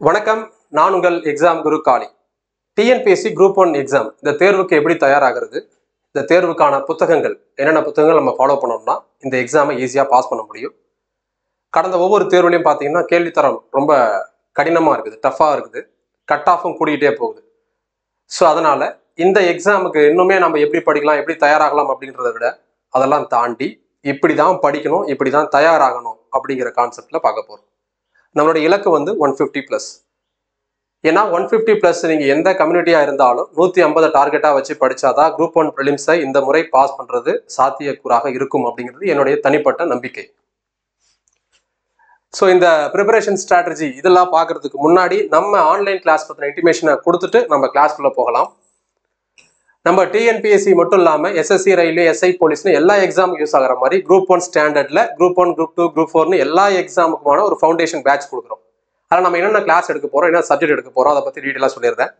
வணக்கம், நான் உங்கள் எக்ஸாம் குரு காளி. டிஎன்பிஎஸ்சி குரூப் 1 எக்ஸாம் இந்த தேர்வுக்கு எப்படி தயாராகிறது, இந்த தேர்வுக்கான புத்தகங்கள் என்னென்ன புத்தகங்கள் நம்ம ஃபாலோ பண்ணோம்னா இந்த எக்ஸாமை ஈஸியாக பாஸ் பண்ண முடியும். கடந்த ஒவ்வொரு தேர்வுலையும் பார்த்தீங்கன்னா கேள்வித்தரம் ரொம்ப கடினமாக இருக்குது, டஃப்பாக இருக்குது, கட் ஆஃபும் கூடிக்கிட்டே போகுது. ஸோ அதனால் இந்த எக்ஸாமுக்கு இன்னுமே நம்ம எப்படி படிக்கலாம், எப்படி தயாராகலாம் அப்படின்றத விட அதெல்லாம் தாண்டி இப்படி தான் படிக்கணும், இப்படி தான் தயாராகணும் அப்படிங்கிற கான்செப்டில் பார்க்க போகிறோம். நம்மளோட இலக்கு வந்து 150+. ஏன்னா 150+ நீங்கள் எந்த கம்யூனிட்டியாக இருந்தாலும் 150 டார்கெட்டாக வச்சு படித்தாதான் குரூப் 1 ப்ரிலிம்ஸை இந்த முறை பாஸ் பண்ணுறது சாத்தியக்கூறாக இருக்கும் அப்படிங்கிறது என்னுடைய தனிப்பட்ட நம்பிக்கை. ஸோ இந்த ப்ரிப்பரேஷன் ஸ்ட்ராட்டஜி இதெல்லாம் பார்க்கறதுக்கு முன்னாடி நம்ம ஆன்லைன் கிளாஸ் பற்றின இன்டிமேஷனை கொடுத்துட்டு நம்ம கிளாஸ்க்குள்ளே போகலாம். நம்ம டிஎன்பிஎஸ்சி மட்டும் இல்லாமல் எஸ்எஸ்சி, ரயில்வே, எஸ்ஐ, போலீஸ்னு எல்லா எக்ஸாமுக்கும் யூஸ் ஆகிற மாதிரி குரூப் 1 ஸ்டாண்டர்டில் குரூப் 1, குரூப் 2, குரூப் 4னு எல்லா எக்ஸாமுக்குமான ஒரு ஃபவுண்டேஷன் பேட்ச் கொடுக்குறோம். அதில் நம்ம என்னென்ன கிளாஸ் எடுக்க போகிறோம், என்ன சப்ஜெக்ட் எடுக்க போகிறோம், அதை பற்றி டீட்டெயிலாக சொல்லிடுறேன்.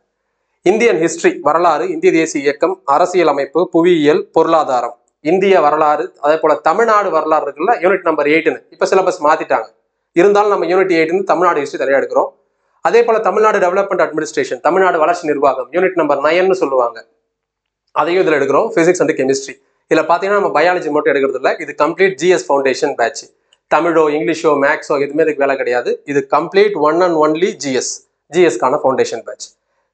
இந்தியன் ஹிஸ்ட்ரி, வரலாறு, இந்திய தேசிய இயக்கம், அரசியல் அமைப்பு, புவியியல், பொருளாதாரம், இந்திய வரலாறு, அதே போல் தமிழ்நாடு வரலாறு இருக்குல்ல, யூனிட் நம்பர் 8ன்னு இப்போ சிலபஸ் மாற்றிட்டாங்க. இருந்தாலும் நம்ம யூனிட் 8ன்னு தமிழ்நாடு ஹிஸ்ட்ரி தனியாக எடுக்கிறோம். அதே போல் தமிழ்நாடு டெவலப்மெண்ட் அட்மினிஸ்ட்ரேஷன், தமிழ்நாடு வளர்ச்சி நிர்வாகம், யூனிட் நம்பர் 9ன்னு சொல்லுவாங்க, அதையும் இதில் எடுக்கிறோம். ஃபிசிக்ஸ் அண்ட் கெமிஸ்ட்ரி இதில் பார்த்தீங்கன்னா நம்ம பயாலஜி மட்டும் எடுக்கிறது இல்லை, இது கம்ப்ளீட் ஜிஎஸ் ஃபவுண்டேஷன் பேட்ச். தமிழோ, இங்கிலீஷோ, மேக்ஸோ எதுவுமே இதுக்கு வேலை கிடையாது. இது கம்ப்ளீட் ஒன் அண்ட் ஒன்லி ஜிஎஸ்க்கான foundation batch.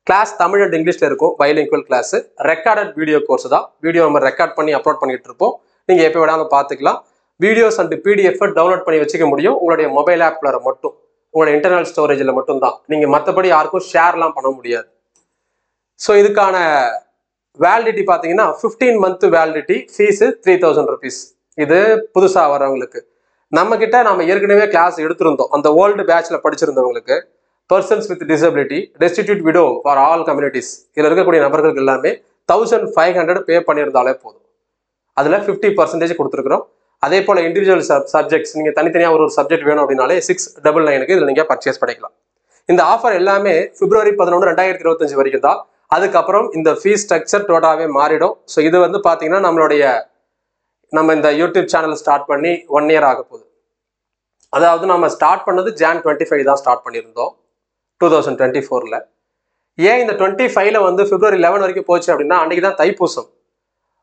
Class Tamil and இங்கிலீஷில் இருக்கும், bilingual class. Recorded video course தான், வீடியோ நம்ம ரெக்கார்ட் பண்ணி அப்லோட் பண்ணிட்டு இருப்போம். நீங்கள் எப்போ விடாமல் பார்த்துக்கலாம். வீடியோஸ் அண்ட் பிடிஎஃப் டவுன்லோட் பண்ணி வச்சுக்க முடியும் உங்களுடைய மொபைல் ஆப்பில் மட்டும், உங்களோட இன்டர்னல் ஸ்டோரேஜில் மட்டும்தான். நீங்கள் மற்றபடி யாருக்கும் ஷேர்லாம் பண்ண முடியாது. ஸோ இதுக்கான வேலிடிட்டி பார்த்தீங்கன்னா 15 மந்த் வேலிடிட்டி, ஃபீஸு 3000 rupees. இது புதுசாக வரவங்களுக்கு. நம்மக்கிட்ட நம்ம ஏற்கனவே கிளாஸ் எடுத்திருந்தோம், அந்த ஓல்டு பேட்சில் படிச்சிருந்தவங்களுக்கு. Persons with disability, destitute widow for all communities, இதில் இருக்கக்கூடிய நபர்களுக்கு எல்லாமே 1500 பே பண்ணியிருந்தாலே போதும். அதில் 50% கொடுத்துருக்குறோம். அதே போல் இண்டிவிஜுவல் சப்ஜெக்ட்ஸ் நீங்கள் தனித்தனியாக ஒரு சப்ஜெக்ட் வேணும் அப்படின்னாலே 699க்கு இதில் நீங்கள் பர்ச்சேஸ் பண்ணிக்கலாம். இந்த ஆஃபர் எல்லாமே February 11, 2025 வரைக்கும் தான். அதுக்கப்புறம் இந்த ஃபீஸ் ஸ்ட்ரக்சர் டோட்டலாகவே மாறிடும். ஸோ இது வந்து பார்த்தீங்கன்னா நம்ம இந்த யூடியூப் சேனல் ஸ்டார்ட் பண்ணி 1 year ஆக போகுது. அதாவது நம்ம ஸ்டார்ட் பண்ணது Jan 25 தான் ஸ்டார்ட் பண்ணியிருந்தோம் 2024. ஏன் இந்த 25ல் வந்து February 11 வரைக்கும் போச்சு அப்படின்னா, அன்றைக்கி தான் தைப்பூசம்.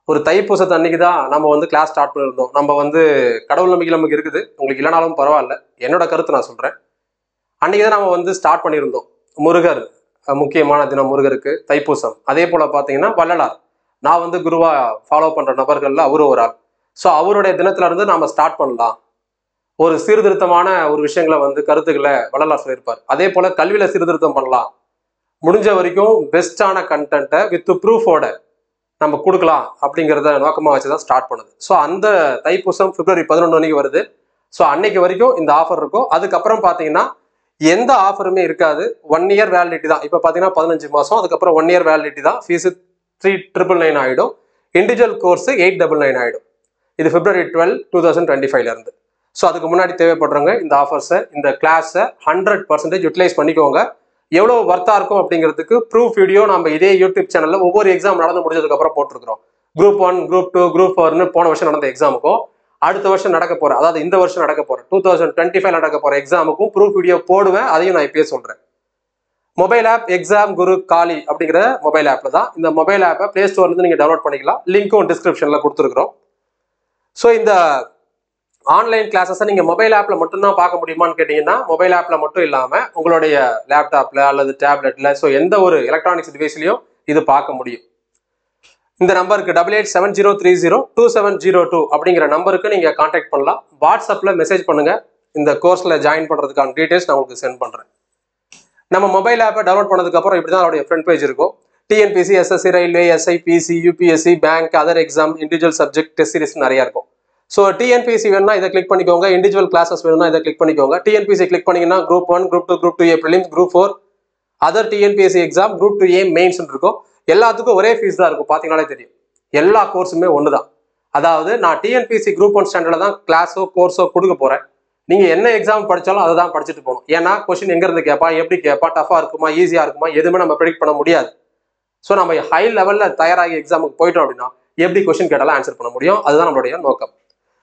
ஒரு தைப்பூசத்து அன்றைக்கி தான் நம்ம வந்து கிளாஸ் ஸ்டார்ட் பண்ணியிருந்தோம். நம்ம வந்து கடவுள் நம்பிக்கை நமக்கு இருக்குது, உங்களுக்கு இல்லைனாலும் பரவாயில்ல, என்னோட கருத்து நான் சொல்கிறேன். அன்றைக்கி தான் நம்ம வந்து ஸ்டார்ட் பண்ணியிருந்தோம். முருகர் முக்கியமான தினம் முருகருக்கு, தைப்பூசம். அதே போல் பார்த்தீங்கன்னா வள்ளலார், நான் வந்து குருவாக ஃபாலோ பண்ணுற நபர்களில் அவரு ஒரு ஆள். ஸோ அவருடைய தினத்துல இருந்து நாம் ஸ்டார்ட் பண்ணலாம். ஒரு சீர்திருத்தமான ஒரு விஷயங்களை வந்து கருத்துக்களை வள்ளலார் சொல்லியிருப்பார். அதே போல் கல்வியில் சீர்திருத்தம் பண்ணலாம், முடிஞ்ச வரைக்கும் பெஸ்ட்டான கண்டென்ட்டை வித் ப்ரூஃபோட நம்ம கொடுக்கலாம் அப்படிங்கிறத நோக்கமாக வச்சு தான் ஸ்டார்ட் பண்ணுது. ஸோ அந்த தைப்பூசம் February 11 அன்னைக்கு வருது. ஸோ அன்னைக்கு வரைக்கும் இந்த ஆஃபர் இருக்கும். அதுக்கப்புறம் பார்த்தீங்கன்னா எந்த ஆஃபருமே இருக்காது. 1 year வேலிடிட்டி தான். இப்போ பார்த்தீங்கன்னா 15 மாதம், அதுக்கப்புறம் 1 year வேலிடிட்டி தான். ஃபீஸு 399 ஆகிடும். இண்டிவிஜுவல் கோர்ஸு 899 ஆகிடும். இது February 12, 2025 ஸோ அதுக்கு முன்னாடி தேவைப்படுறவங்க இந்த ஆஃபர்ஸை, இந்த கிளாஸை 100% யூட்டிலைஸ் பண்ணிக்கோங்க. எவ்வளோ ஒர்த்தாக இருக்கும் அப்படிங்கிறதுக்கு ப்ரூஃப் வீடியோ நம்ம இதே யூடியூப் சேனலில் ஒவ்வொரு எக்ஸாம் நடந்து முடிஞ்சதுக்கப்புறம் போட்டிருக்கிறோம். குரூப் 1, குரூப் 2, குரூப் 4ன்னு போன வருஷம் நடந்த எக்ஸாமுக்கும் அடுத்த வருஷம் நடக்க போகிறேன், அதாவது இந்த வருஷம் நடக்க போகிறேன் 2025 நடக்க போகிற எக்ஸாமுக்கும் ப்ரூஃப் வீடியோ போடுவேன். அதையும் நான் இப்பயே சொல்கிறேன். மொபைல் ஆப் எக்ஸாம் குரு காளி அப்படிங்கிற மொபைல் ஆப்பில் தான். இந்த மொபைல் ஆப்பை ப்ளே ஸ்டோர்லேருந்து நீங்கள் டவுன்லோட் பண்ணிக்கலாம். லிங்க்கும் டிஸ்கிரிப்ஷனில் கொடுத்துருக்குறோம். ஸோ இந்த ஆன்லைன் கிளாஸஸை நீங்கள் மொபைல் ஆப்பில் மட்டும்தான் பார்க்க முடியுமான்னு கேட்டிங்கன்னா, மொபைல் ஆப்பில் மட்டும் இல்லாமல் உங்களுடைய லேப்டாப்பில் அல்லது டேப்லெட்டில், ஸோ எந்த ஒரு எலக்ட்ரானிக்ஸ் டிவைஸ்லையும் இது பார்க்க முடியும். இந்த நம்பருக்கு 8870302702 அப்படிங்கிற நம்பருக்கு நீங்கள் கான்டாக்ட் பண்ணலாம். வாட்ஸ்அப்பில் மெசேஜ் பண்ணுங்கள். இந்த கோர்ஸில் ஜாயின் பண்ணுறதுக்கான டீட்டெயில்ஸ் நான் உங்களுக்கு சென்ட் பண்ணுறேன். நம்ம மொபைல் ஆப்பை டவுன்லோட் பண்ணதுக்கப்புறம் இப்படி தான் அவருடைய ஃப்ரண்ட் பேஜ் இருக்கும். TNPSC, SSC, railway, SI, PC, UPSC, bank, other exam, individual subject, test series நிறையா இருக்கும். ஸோ டிஎன்பிஎஸ்சி வேணும்னா இதை கிளிக் பண்ணிக்கோங்க. இண்டிவிஜுவல் கிளாஸஸ் வேணும்னா இதை கிளிக் பண்ணிக்கோங்க. டிஎன்பிஎஸ்சி கிளிக் பண்ணிங்கன்னா group 1, group 2, group 2A prelims, group 4 other TNPSC exam, group 2A mains இருக்கும். எல்லாத்துக்கும் ஒரே ஃபீஸ் தான் இருக்கும். பார்த்தீங்கன்னாலே தெரியும், எல்லா கோர்ஸுமே ஒன்று தான். அதாவது நான் டிஎன்பிஎஸ்சி குரூப் 1 ஸ்டாண்டர்டில் தான் கிளாஸோ கோர்ஸோ கொடுக்க போகிறேன். நீங்கள் என்ன எக்ஸாம் படித்தாலும் அதை தான் படிச்சுட்டு போகணும். ஏன்னா கொஸ்டின் எங்கேருந்து கேட்பா, எப்படி கேட்பா, டஃபாக இருக்குமா, ஈஸியாக இருக்குமா, எதுவுமே நம்ம ப்ரெடிக்ட் பண்ண முடியாது. ஸோ நம்ம ஹை லெவலில் தயாராகி எக்ஸாமுக்கு போயிட்டோம் அப்படின்னா எப்படி கொஸ்டின் கேட்டாலும் ஆன்சர் பண்ண முடியும். அதுதான் நம்மளுடைய நோக்கம்.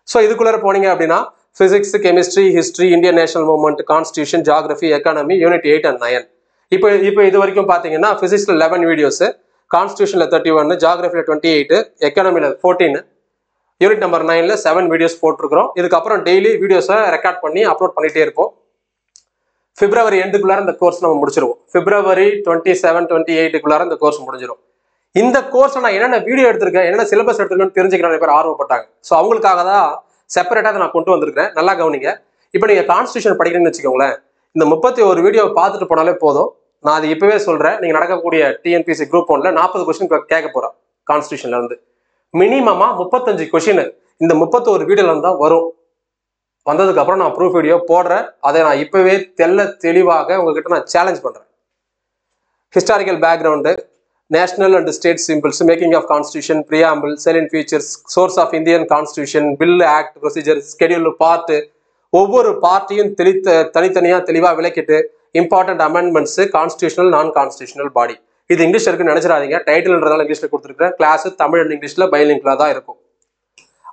ஸோ இதுக்குள்ளே போனீங்க அப்படின்னா physics, chemistry, history, Indian national movement, constitution, geography, economy, unit 8 and 9. இப்போ இது வரைக்கும் பார்த்தீங்கன்னா பிசிக்ஸ்ல 11 வீடியோஸ், கான்ஸ்டியூஷன்ல 31, ஜியாகிரபியில் 28, எக்கானமியில் 14, யூனிட் நம்பர் 9ல 7 வீடியோஸ் போட்டிருக்கிறோம். இதுக்கப்புறம் டெய்லி வீடியோஸை ரெக்கார்ட் பண்ணி அப்லோட் பண்ணிட்டே இருப்போம். பிப்ரவரி எண்டுக்குள்ளார இந்த கோர்ஸ் நம்ம முடிச்சிருவோம். பிப்ரவரி 27, 28க்குள்ளார இந்த கோர்ஸ் முடிஞ்சிடும். இந்த கோர்ஸ் நான் என்னென்ன வீடியோ எடுத்திருக்கேன், என்னென்ன சிலபஸ் எடுத்திருக்கேன்னு தெரிஞ்சுக்கிற நிறைய பேர் ஆர்வப்பட்டாங்க. ஸோ அவங்களுக்காக தான் செப்பரேட்டாக நான் கொண்டு வந்திருக்கிறேன். நல்லா கவனிங்க. இப்போ நீங்கள் கான்ஸ்டியூஷன் படிக்கிறீங்கன்னு வச்சுக்கோங்களேன், இந்த 31 வீடியோ பார்த்துட்டு போனாலே போதும். நான் அது இப்பவே சொல்றேன். நீங்க நடக்கக்கூடிய டிஎன்பிஎஸ்சி குரூப் 1ல 40 கொஸ்டின் கேட்க போறேன். கான்ஸ்டியூஷன்ல இருந்து மினிமமா 35 கொஸ்டின் இந்த 31 வீடியோல இருந்தா வரும். வந்ததுக்கு அப்புறம் நான் ப்ரூஃப் வீடியோ போடுறேன். அதை நான் இப்பவே தெளிவாக உங்ககிட்ட நான் சேலஞ்ச் பண்றேன். Historical background, national and state symbols, making of constitution, preamble, salient features, source of Indian constitution, bill, act, procedure, schedule, part, ஒவ்வொரு பார்ட்டியும் தனித்தனியா தெளிவா விளக்கிட்டு important amendments, constitutional, non constitutional body. இது இங்கிலீஷ் இருக்குன்னு நினைச்சிடாதீங்க. டைட்டில்ன்றதால இங்கிலீஷ்ல கொடுத்துருக்கேன். கிளாஸ் தமிழ் அண்ட் இங்கிலீஷ்ல பைலிங்க்ல தான் இருக்கும்.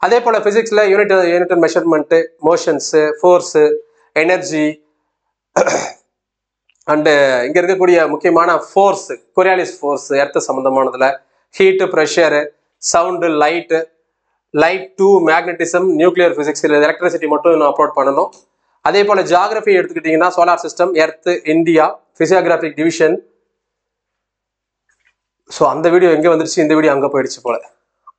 அதே போல பிசிக்ஸ்ல unit measurement, motions, force, energy and இங்க இருக்கக்கூடிய முக்கியமான ஃபோர்ஸ், கொரியாலிஸ் ஃபோர்ஸ், எர்த் சம்பந்தமானதுல heat, pressure, sound, light to magnetism, nuclear physics, electricity மட்டும் நான் அப்லோட் பண்ணணும். அதே போல ஜியாகிரபி எடுத்துக்கிட்டீங்கன்னா solar system, earth, India, physiographic division. So அந்த வீடியோ எங்கே வந்துருச்சு, இந்த வீடியோ அங்கே போயிடுச்சு போல.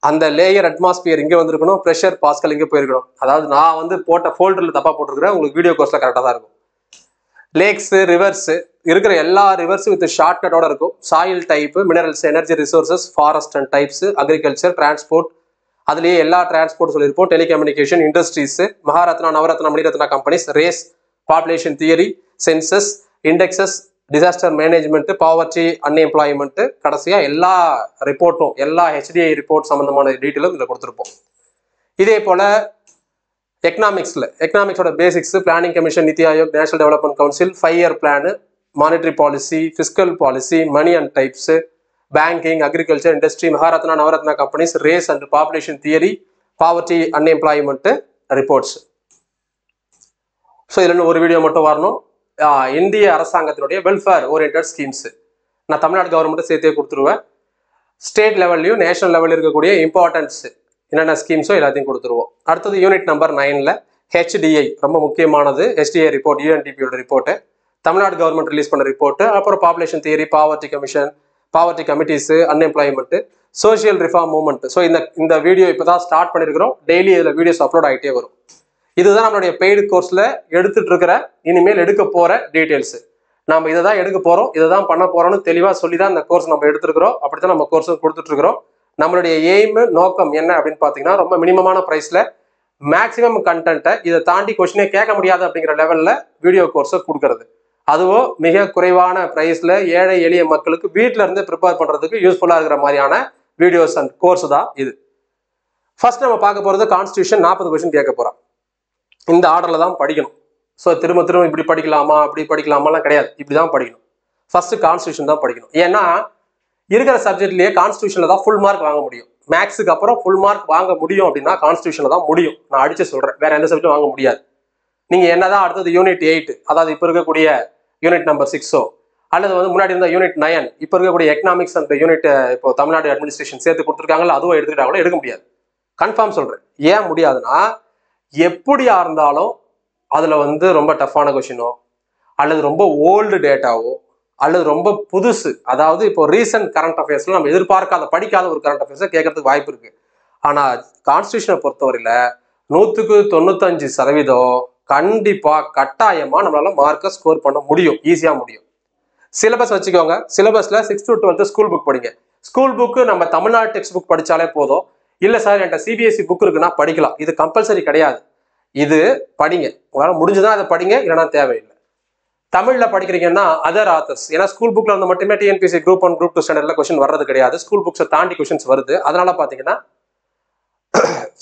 அந்த லேயர் அட்மாஸ்பியர் இங்கே வந்திருக்கணும், ப்ரெஷர், பாஸ்கல் இங்கே போயிருக்கணும். அதாவது நான் போட்ட ஃபோல்டரில் தப்பாக போட்டிருக்கிறேன். உங்களுக்கு வீடியோ கோர்ஸில் கரெக்டாக தான் இருக்கும். லேக்ஸ், ரிவர்ஸ் இருக்கிற எல்லா ரிவர்ஸும் வித் ஷார்ட்கட்டோட இருக்கும். Soil type, minerals, energy resources, forest and types, agriculture, transport, அதுலேயே எல்லா டிரான்ஸ்போர்ட் சொல்லியிருப்போம். Telecommunication, industries, Maharatna, Navratna, Miniratna companies, race, population theory, census, indexes, disaster management, poverty, unemployment, கடைசியா எல்லா ரிப்போர்ட்டும், எல்லா HDI ரிப்போர்ட் சம்பந்தமான டீட்டெயிலும் இதில் கொடுத்துருப்போம். இதே போல எக்கனாமிக்ஸோட basics, planning commission, NITI Aayog, national development council, 5 year plan, monetary policy, fiscal policy, money and types, banking, agriculture, industry, Maharatna, Navratna companies, race and population theory, poverty, unemployment reports. So இதில் ஒரு வீடியோ மட்டும் வரணும். இந்திய அரசாங்கத்தினுடைய வெல்ஃபேர் ஓரியன்ட் ஸ்கீம்ஸ் நான் தமிழ்நாடு கவர்மெண்ட்டை சேர்த்தே கொடுத்துருவேன். ஸ்டேட் லெவல்லையும் நேஷனல் லெவலில் இருக்கக்கூடிய இம்பார்ட்டன்ஸ் என்னென்ன ஸ்கீம்ஸோ எல்லாத்தையும் கொடுத்துருவோம். அடுத்தது யூனிட் நம்பர் 9ல HDI ரொம்ப முக்கியமானது. HDI ரிப்போர்ட், UNDPயோட ரிப்போர்ட்டு, தமிழ்நாடு கவர்மெண்ட் ரிலீஸ் பண்ண ரிப்போர்ட்டு, அப்புறம் population theory, poverty commission, poverty committees, unemployment, social reform movement. So இந்த வீடியோ இப்போ தான் ஸ்டார்ட் பண்ணியிருக்கிறோம். டெய்லி இதில் வீடியோஸ் அப்லோட் ஆகிட்டே வரும். இதுதான் நம்மளுடைய பெய்டு கோர்ஸில் எடுத்துட்டு இருக்கிற, இனிமேல் எடுக்க போகிற டீட்டெயில்ஸ். நம்ம இதை தான் எடுக்க போகிறோம், இதை தான் பண்ண போகிறோம்னு தெளிவாக சொல்லி தான் இந்த கோர்ஸ் நம்ம எடுத்துருக்கிறோம். அப்படி தான் நம்ம கோர்ஸும் கொடுத்துட்ருக்குறோம். நம்மளுடைய எய்மு, நோக்கம் என்ன அப்படின்னு பார்த்தீங்கன்னா, ரொம்ப மினிமமான ப்ரைஸில் மேக்ஸிமம் கண்டென்ட்டை, இதை தாண்டி கொஸ்டினே கேட்க முடியாது அப்படிங்கிற லெவலில் வீடியோ கோர்ஸை கொடுக்கறது. அதுவும் மிக குறைவான ப்ரைஸில் ஏழை எளிய மக்களுக்கு வீட்டில் இருந்து ப்ரிப்பேர் பண்ணுறதுக்கு யூஸ்ஃபுல்லாக இருக்கிற மாதிரியான வீடியோஸ் அண்ட் கோர்ஸ் தான் இது. ஃபர்ஸ்ட் நம்ம பார்க்க போகிறது கான்ஸ்டியூஷன். 40 கொஸ்டின் கேட்க போகிறோம். இந்த ஆர்டரில் தான் படிக்கணும். ஸோ திரும்ப இப்படி படிக்கலாமா, அப்படி படிக்கலாமாலாம் கிடையாது. இப்படி தான் படிக்கணும். ஃபர்ஸ்ட் கான்ஸ்டியூஷன் தான் படிக்கணும். ஏன்னா இருக்கிற சப்ஜெக்ட்லேயே கான்ஸ்டியூஷனில் தான் ஃபுல் மார்க் வாங்க முடியும். மேக்ஸுக்கு அப்புறம் ஃபுல் மார்க் வாங்க முடியும் அப்படின்னா கான்ஸ்டியூஷனில் தான் முடியும். நான் அடிச்சு சொல்கிறேன், வேற எந்த சப்ஜெக்டும் வாங்க முடியாது. நீங்கள் என்னதான் அடுத்தது யூனிட் 8, அதாவது இப்போ இருக்கக்கூடிய யூனிட் நம்பர் 6ஓ, அல்லது முன்னாடி இருந்த யூனிட் 9, இப்போ இருக்கக்கூடிய எக்கனாமிக்ஸ் அந்த யூனிட், இப்போ தமிழ்நாடு அட்மினிஸ்ட்ரேஷன் சேர்த்து கொடுத்துருக்காங்களா, அதுவும் எடுத்துக்கிட்டாங்களோ எடுக்க முடியாது. கன்ஃபார்ம் சொல்கிறேன். ஏன் முடியாதுன்னா, எப்படியா இருந்தாலும் அதுல ரொம்ப டஃப்பான கொஸ்டினோ, அல்லது ரொம்ப ஓல்டு டேட்டாவோ, அல்லது ரொம்ப புதுசு, அதாவது இப்போ ரீசன்ட் கரண்ட் அஃபேர்ஸ்ல நம்ம எதிர்பார்க்காத, படிக்காத ஒரு கரண்ட் அஃபேர்ஸை கேட்கறதுக்கு வாய்ப்பு இருக்கு. ஆனா கான்ஸ்டியூஷனை பொறுத்தவரையில 100க்கு 95% கண்டிப்பா கட்டாயமா நம்மளால மார்க்கை ஸ்கோர் பண்ண முடியும், ஈஸியா முடியும். சிலபஸ் வச்சுக்கோங்க. சிலபஸ்ல 6th to 12th school book படிங்க. ஸ்கூல் புக்கு நம்ம தமிழ்நாடு டெக்ஸ்ட் புக் படிச்சாலே போதும். இல்ல சார் என்கிட்ட CBSE புக் இருக்குன்னா படிக்கலாம். இது கம்பல்சரி கிடையாது. இது படிங்க, உங்களால் முடிஞ்சுதான் அதை படிங்க, இல்லைன்னா தேவையில்லை. தமிழ்ல படிக்கிறீங்கன்னா அதர் ஆத்தர்ஸ், ஏன்னா ஸ்கூல் புக்ல இருந்து மட்டுமே TNPSC குரூப் 1 குரூப் 2 ஸ்டாண்டர்ட்ல கொஸ்டின் வர்றது கிடையாது. ஸ்கூல் புக்ஸை தாண்டி கொஸ்டின்ஸ் வருது. அதனால பாத்தீங்கன்னா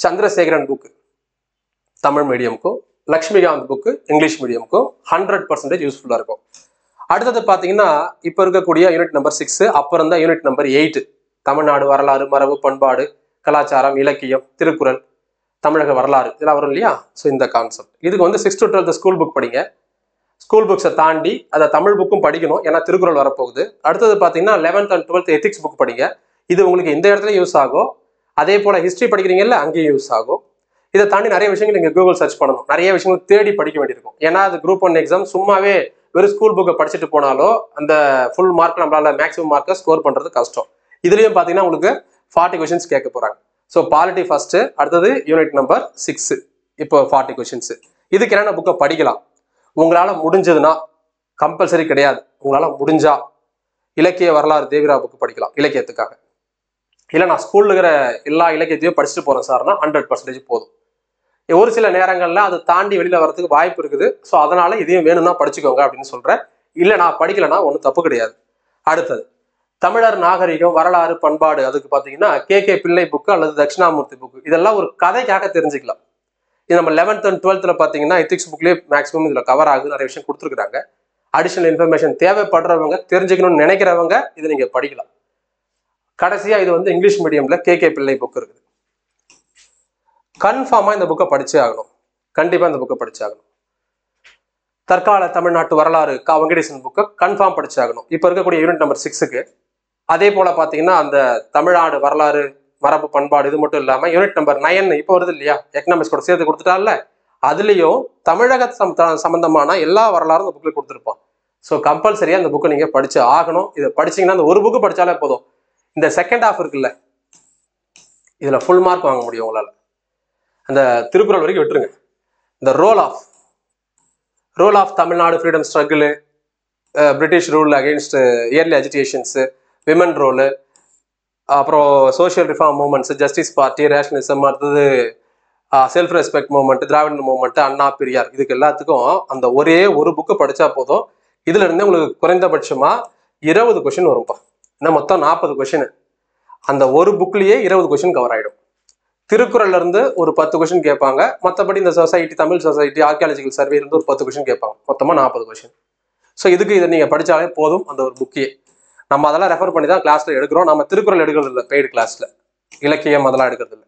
சந்திரசேகரன் புக்கு தமிழ் மீடியமுக்கும், லக்ஷ்மிகாந்த் புக்கு இங்கிலீஷ் மீடியமுக்கும் 100% யூஸ்ஃபுல்லா இருக்கும். அடுத்தது பாத்தீங்கன்னா இப்ப இருக்கக்கூடிய யூனிட் நம்பர் 6, அப்புறம் தான் யூனிட் நம்பர் 8, தமிழ்நாடு வரலாறு, மரபு, பண்பாடு, கலாச்சாரம், இலக்கியம், திருக்குறள், தமிழக வரலாறு இதெல்லாம் வரும் இல்லையா? ஸோ இந்த கான்செப்ட் இதுக்கு வந்து 6th to 12th school book படிங்க. ஸ்கூல் புக்ஸை தாண்டி அதை தமிழ் புக்கும் படிக்கணும், ஏன்னா திருக்குறள் வரப்போகுது. அடுத்தது பார்த்தீங்கன்னா 11th and 12th ethics book படிங்க. இது உங்களுக்கு இந்த இடத்துல யூஸ் ஆகும். அதே போல் ஹிஸ்ட்ரி படிக்கிறீங்கல்ல, அங்கேயும் யூஸ் ஆகும். இதை தாண்டி நிறைய விஷயங்கள் நீங்கள் கூகுள் சர்ச் பண்ணணும், நிறைய விஷயங்கள் தேடி படிக்க வேண்டியிருக்கும். ஏன்னா அது குரூப் 1 எக்ஸாம் சும்மாவே வெறும் ஸ்கூல் புக்கை படிச்சுட்டு போனாலோ அந்த ஃபுல் மார்க் நம்மளால மேக்ஸிமம் மார்க்கை ஸ்கோர் பண்ணுறது கஷ்டம். இதுலேயும் பார்த்தீங்கன்னா உங்களுக்கு 40 கொஷின்ஸ் கேட்க போகிறாங்க. ஸோ பாலிட்டி ஃபர்ஸ்ட், அடுத்தது யூனிட் நம்பர் 6, இப்போ 40 கொஷின்ஸ். இதுக்கு என்னென்ன புக்கை படிக்கலாம்? உங்களால் முடிஞ்சதுன்னா, கம்பல்சரி கிடையாது, உங்களால் முடிஞ்சா இலக்கிய வரலாறு தேவிரா புக்கு படிக்கலாம் இலக்கியத்துக்காக. இல்லை நான் ஸ்கூலில் இருக்கிற எல்லா இலக்கியத்தையும் படிச்சுட்டு போகிறேன் சார்னா 100% போதும். ஒரு சில நேரங்களில் அதை தாண்டி வெளியில் வரதுக்கு வாய்ப்பு இருக்குது. ஸோ அதனால் இதையும் வேணும்னா படிச்சுக்கோங்க அப்படின்னு சொல்கிறேன். இல்லை நான் படிக்கலைன்னா ஒன்றும் தப்பு கிடையாது. அடுத்தது தமிழர் நாகரிகம் வரலாறு பண்பாடு, அதுக்கு பார்த்தீங்கன்னா கே பிள்ளை புக்கு அல்லது தட்சிணாமூர்த்தி புக்கு. இதெல்லாம் ஒரு கதைக்காக தெரிஞ்சுக்கலாம். இது நம்ம 11th and 12th பார்த்தீங்கன்னா எத்திக்ஸ் புக்லேயே மேக்ஸிமம் இதில் கவர் ஆகுது, நிறைய விஷயம் கொடுத்துருக்குறாங்க. அடிஷனல் இன்ஃபர்மேஷன் தேவைப்படுறவங்க, தெரிஞ்சுக்கணும்னு நினைக்கிறவங்க இதை நீங்கள் படிக்கலாம். கடைசியாக இது வந்து இங்கிலீஷ் மீடியமில் கே பிள்ளை புக் இருக்குது. கன்ஃபார்மாக இந்த புக்கை படிச்சே ஆகணும், கண்டிப்பாக இந்த புக்கை படிச்சாகணும். தற்கால தமிழ்நாட்டு வரலாறு வெங்கடேசன் புக்கை கன்ஃபார்ம் படிச்சாகணும் இப்போ இருக்கக்கூடிய யூனிட் நம்பர் 6க்கு. அதே போல் பார்த்தீங்கன்னா அந்த தமிழ்நாடு வரலாறு மரபு பண்பாடு இது மட்டும் இல்லாமல் யூனிட் நம்பர் 9 இப்போ வருது இல்லையா, எக்கனாமிக்ஸ் கூட சேர்த்து கொடுத்துட்டால, அதுலேயும் தமிழக சம்பந்தமான எல்லா வரலாறும் இந்த புக்கில் கொடுத்துருப்பான். ஸோ கம்பல்சரியாக இந்த புக்கை நீங்கள் படிச்சு ஆகணும். இதை படிச்சிங்கன்னா அந்த ஒரு புக்கு படித்தாலே போதும். இந்த செகண்ட் ஹாஃப் இருக்குல்ல, இதில் ஃபுல் மார்க் வாங்க முடியும் உங்களால். அந்த திருக்குறள் வரைக்கும் விட்டுருங்க. இந்த role of Tamil Nadu freedom struggle, British rule against early அஜிடேஷன்ஸு, விமன் ரோலு, அப்புறம் social reform movements, justice party, rationalism, அடுத்தது self respect movement, Dravida movement, Anna Periyar, இதுக்கு எல்லாத்துக்கும் அந்த ஒரே ஒரு புக்கு படித்தா போதும். இதுல இருந்து உங்களுக்கு குறைந்தபட்சமாக 20 கொஷின் வரும்ப்பா. இன்னும் மொத்தம் 40 கொஷின். அந்த ஒரு புக்லேயே 20 கொஷின் கவர் ஆகிடும். திருக்குறள்ல இருந்து ஒரு 10 கொஷின் கேட்பாங்க. மற்றபடி இந்த society, Tamil society, archaeological survey இருந்து ஒரு 10 கொஷின் கேட்பாங்க. மொத்தமாக 40 கொஷின். ஸோ இதுக்கு இதை நீங்கள் படித்தாலே போதும். அந்த ஒரு புக்கையே நம்ம அதெல்லாம் ரெஃபர் பண்ணி தான் கிளாஸில் எடுக்கிறோம். நம்ம திருக்குறள் எடுக்கிறது இல்லை, பெய்டு கிளாஸில் இலக்கியம் அதெல்லாம் எடுக்கிறது இல்லை.